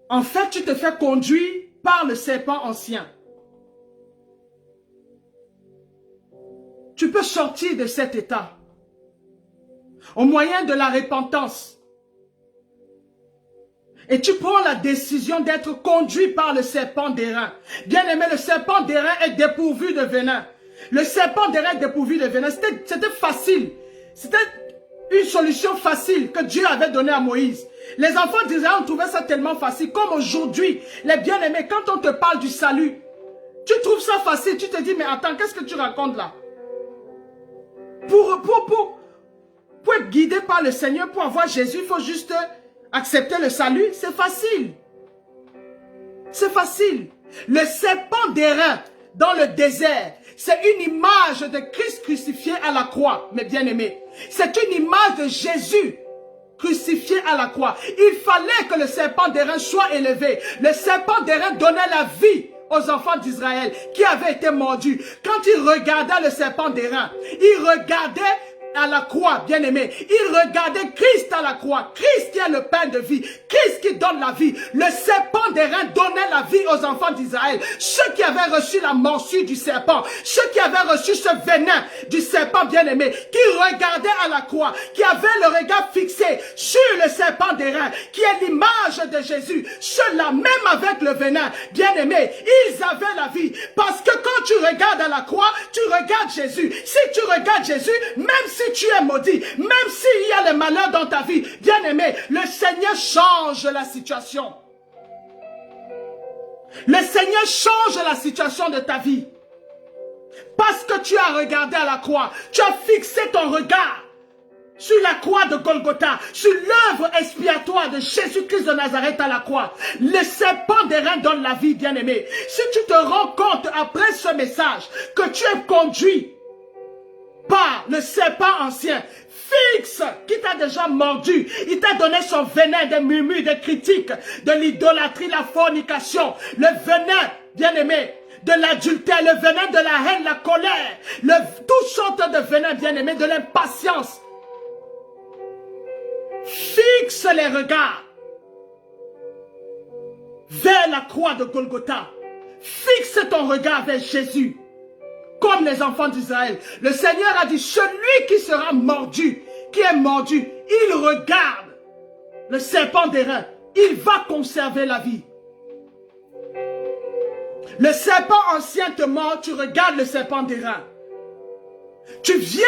en fait, tu te fais conduire par le serpent ancien. Tu peux sortir de cet état au moyen de la repentance. Et tu prends la décision d'être conduit par le serpent d'airain. Bien aimé, le serpent d'airain est dépourvu de venin. Le serpent d'airain dépourvu de venin, c'était facile. C'était une solution facile que Dieu avait donnée à Moïse. Les enfants d'Israël ont trouvé ça tellement facile. Comme aujourd'hui, les bien-aimés, quand on te parle du salut, tu trouves ça facile. Tu te dis, mais attends, qu'est-ce que tu racontes là? Pour être guidé par le Seigneur, pour avoir Jésus, il faut juste accepter le salut. C'est facile. C'est facile. Le serpent d'airain dans le désert, c'est une image de Christ crucifié à la croix, mes bien-aimés. C'est une image de Jésus crucifié à la croix. Il fallait que le serpent d'airain soit élevé. Le serpent d'airain donnait la vie aux enfants d'Israël qui avaient été mordus. Quand ils regardaient le serpent d'airain, ils regardaient à la croix, bien-aimé. Ils regardaient Christ à la croix. Christ qui est le pain de vie. Christ qui donne la vie. Le serpent d'airain donnait la vie aux enfants d'Israël. Ceux qui avaient reçu la morsure du serpent, ceux qui avaient reçu ce venin du serpent, bien-aimé, qui regardaient à la croix, qui avaient le regard fixé sur le serpent d'airain, qui est l'image de Jésus. Ceux-là, même avec le venin, bien-aimé, ils avaient la vie. Parce que quand tu regardes à la croix, tu regardes Jésus. Si tu regardes Jésus, même si tu es maudit, même s'il y a le malheur dans ta vie, bien-aimé, le Seigneur change la situation. Le Seigneur change la situation de ta vie. Parce que tu as regardé à la croix, tu as fixé ton regard sur la croix de Golgotha, sur l'œuvre expiatoire de Jésus-Christ de Nazareth à la croix. Le serpent d'airain donne la vie, bien-aimé. Si tu te rends compte après ce message que tu es conduit par le serpent ancien, fixe, qui t'a déjà mordu, il t'a donné son venin, des murmures, des critiques, de l'idolâtrie, la fornication, le venin, bien-aimé, de l'adultère, le venin de la haine, la colère, toutes sortes de venins, bien-aimé, de l'impatience. Fixe les regards vers la croix de Golgotha. Fixe ton regard vers Jésus. Comme les enfants d'Israël. Le Seigneur a dit, celui qui sera mordu, qui est mordu, il regarde le serpent d'airain. Il va conserver la vie. Le serpent ancien te mord, tu regardes le serpent d'airain. Tu viens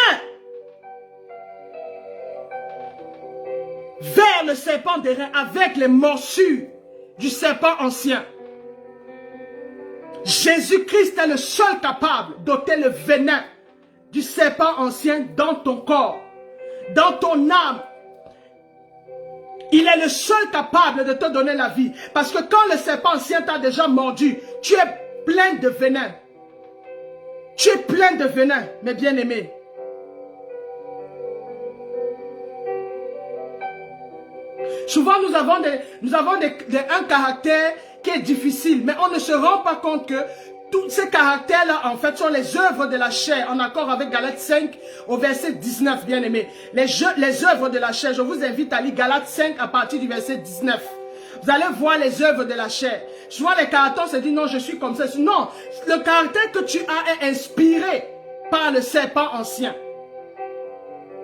vers le serpent d'airain avec les morsures du serpent ancien. Jésus-Christ est le seul capable d'ôter le venin du serpent ancien dans ton corps, dans ton âme. Il est le seul capable de te donner la vie. Parce que quand le serpent ancien t'a déjà mordu, tu es plein de venin. Tu es plein de venin, mes bien-aimés. Souvent, nous avons un caractère qui est difficile, mais on ne se rend pas compte que tous ces caractères-là, en fait, sont les œuvres de la chair, en accord avec Galates 5, au verset 19, bien aimé. Les œuvres de la chair, je vous invite à lire Galates 5 à partir du verset 19. Vous allez voir les œuvres de la chair. Souvent, les caractères se disent, non, je suis comme ça. Non, le caractère que tu as est inspiré par le serpent ancien.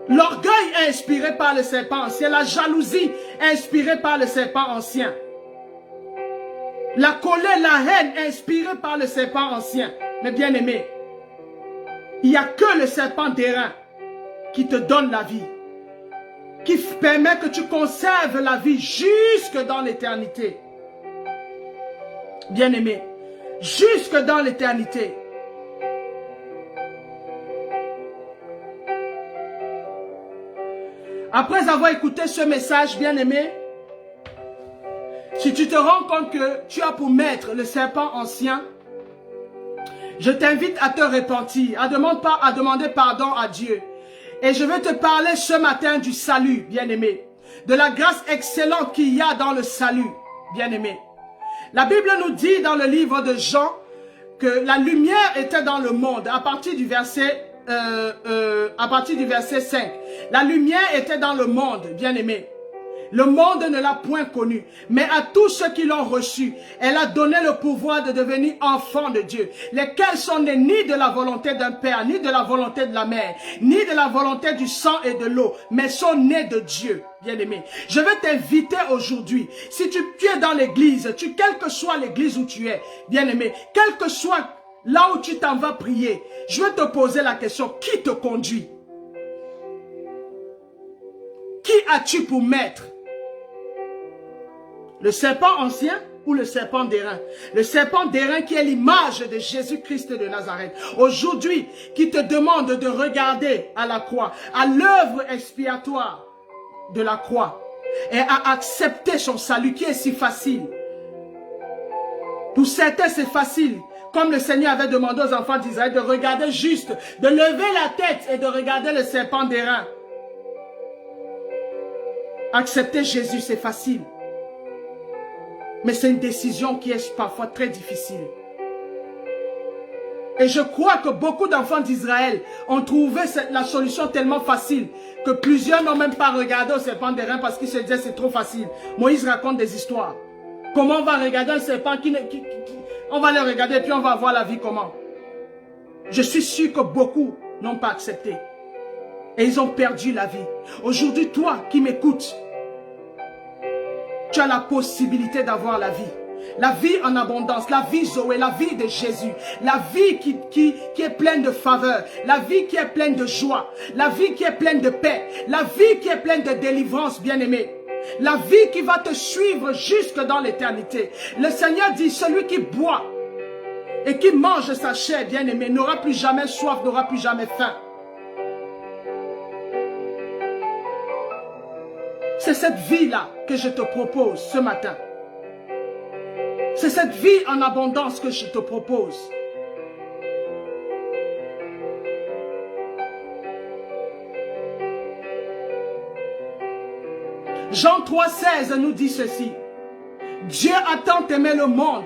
L'orgueil est inspiré par le serpent ancien. La jalousie est inspirée par le serpent ancien. La colère, la haine est inspirée par le serpent ancien. Mais bien aimé, il n'y a que le serpent d'airain qui te donne la vie. Qui permet que tu conserves la vie jusque dans l'éternité. Bien aimé, jusque dans l'éternité. Après avoir écouté ce message, bien aimé, si tu te rends compte que tu as pour maître le serpent ancien, je t'invite à te repentir, à demander pardon à Dieu. Et je vais te parler ce matin du salut, bien aimé, de la grâce excellente qu'il y a dans le salut, bien aimé. La Bible nous dit dans le livre de Jean que la lumière était dans le monde à partir du verset 5. La lumière était dans le monde, bien aimé. Le monde ne l'a point connue, mais à tous ceux qui l'ont reçu, elle a donné le pouvoir de devenir enfants de Dieu, lesquels sont nés ni de la volonté d'un père, ni de la volonté de la mère, ni de la volonté du sang et de l'eau, mais sont nés de Dieu, bien-aimé. Je vais t'inviter aujourd'hui, si tu es dans l'église, quelle que soit l'église où tu es, bien-aimé, quelle que soit là où tu t'en vas prier, je vais te poser la question, qui te conduit? Qui as-tu pour maître? Le serpent ancien ou le serpent d'airain? Le serpent d'airain qui est l'image de Jésus-Christ de Nazareth. Aujourd'hui, qui te demande de regarder à la croix, à l'œuvre expiatoire de la croix, et à accepter son salut qui est si facile. Pour certains, c'est facile. Comme le Seigneur avait demandé aux enfants d'Israël de regarder juste, de lever la tête et de regarder le serpent d'airain. Accepter Jésus, c'est facile. Mais c'est une décision qui est parfois très difficile. Et je crois que beaucoup d'enfants d'Israël ont trouvé la solution tellement facile que plusieurs n'ont même pas regardé au serpent d'airain parce qu'ils se disaient c'est trop facile. Moïse raconte des histoires. Comment on va regarder un serpent on va le regarder et puis on va voir la vie comment. Je suis sûr que beaucoup n'ont pas accepté. Et ils ont perdu la vie. Aujourd'hui, toi qui m'écoutes, tu as la possibilité d'avoir la vie. La vie en abondance, la vie Zoé, la vie de Jésus. La vie qui est pleine de faveur. La vie qui est pleine de joie. La vie qui est pleine de paix. La vie qui est pleine de délivrance, bien-aimé. La vie qui va te suivre jusque dans l'éternité. Le Seigneur dit, celui qui boit et qui mange sa chair, bien-aimé, n'aura plus jamais soif, n'aura plus jamais faim. C'est cette vie-là que je te propose ce matin. C'est cette vie en abondance que je te propose. Jean 3,16 nous dit ceci. Dieu a tant aimé le monde,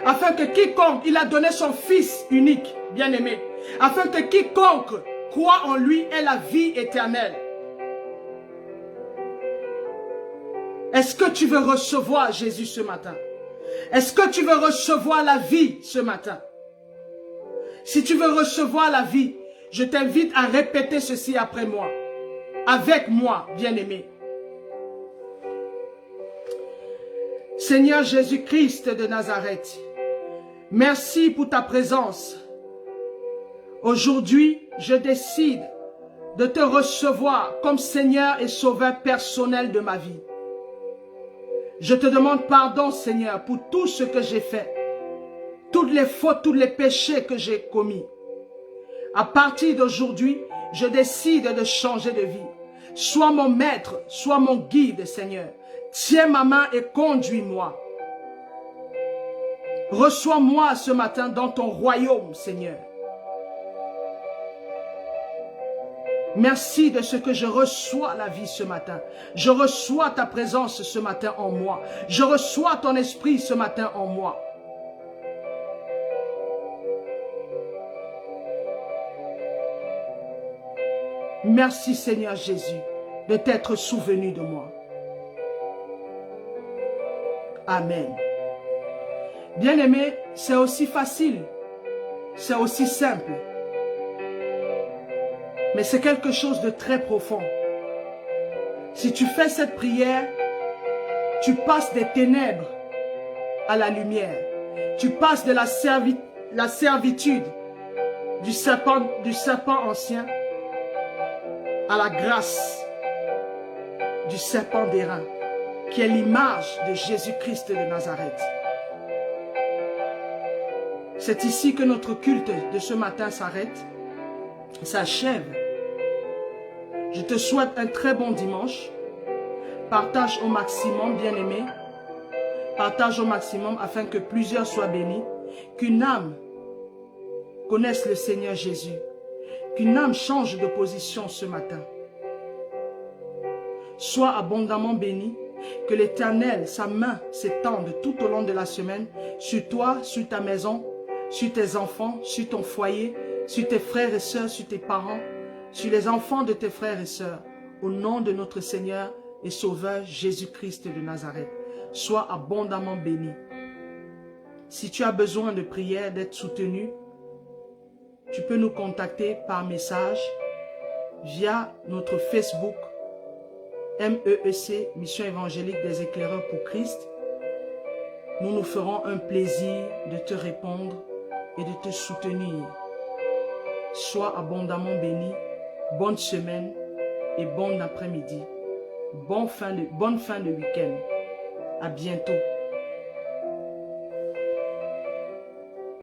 afin que quiconque, il a donné son Fils unique, bien-aimé, afin que quiconque croit en lui ait la vie éternelle. Est-ce que tu veux recevoir Jésus ce matin? Est-ce que tu veux recevoir la vie ce matin? Si tu veux recevoir la vie, je t'invite à répéter ceci après moi. Avec moi, bien-aimé. Seigneur Jésus-Christ de Nazareth, merci pour ta présence. Aujourd'hui, je décide de te recevoir comme Seigneur et Sauveur personnel de ma vie. Je te demande pardon, Seigneur, pour tout ce que j'ai fait, toutes les fautes, tous les péchés que j'ai commis. À partir d'aujourd'hui, je décide de changer de vie. Sois mon maître, sois mon guide, Seigneur. Tiens ma main et conduis-moi. Reçois-moi ce matin dans ton royaume, Seigneur. Merci de ce que je reçois la vie ce matin. Je reçois ta présence ce matin en moi. Je reçois ton esprit ce matin en moi. Merci Seigneur Jésus de t'être souvenu de moi. Amen. Bien-aimé, c'est aussi facile, c'est aussi simple. Mais c'est quelque chose de très profond. Si tu fais cette prière, tu passes des ténèbres à la lumière. Tu passes de la servitude du serpent ancien à la grâce du serpent d'airain, qui est l'image de Jésus-Christ de Nazareth. C'est ici que notre culte de ce matin s'arrête, s'achève. Je te souhaite un très bon dimanche. Partage au maximum, bien-aimé. Partage au maximum afin que plusieurs soient bénis. Qu'une âme connaisse le Seigneur Jésus. Qu'une âme change de position ce matin. Sois abondamment béni. Que l'Éternel, sa main s'étende tout au long de la semaine sur toi, sur ta maison, sur tes enfants, sur ton foyer, sur tes frères et sœurs, sur tes parents, sur les enfants de tes frères et sœurs, au nom de notre Seigneur et Sauveur Jésus-Christ de Nazareth. Sois abondamment béni. Si tu as besoin de prière, d'être soutenu, tu peux nous contacter par message via notre Facebook MEEC, Mission évangélique des éclaireurs pour Christ. nous nous ferons un plaisir de te répondre et de te soutenir. Sois abondamment béni, bonne semaine et bon après-midi. Bonne fin de week-end. À bientôt.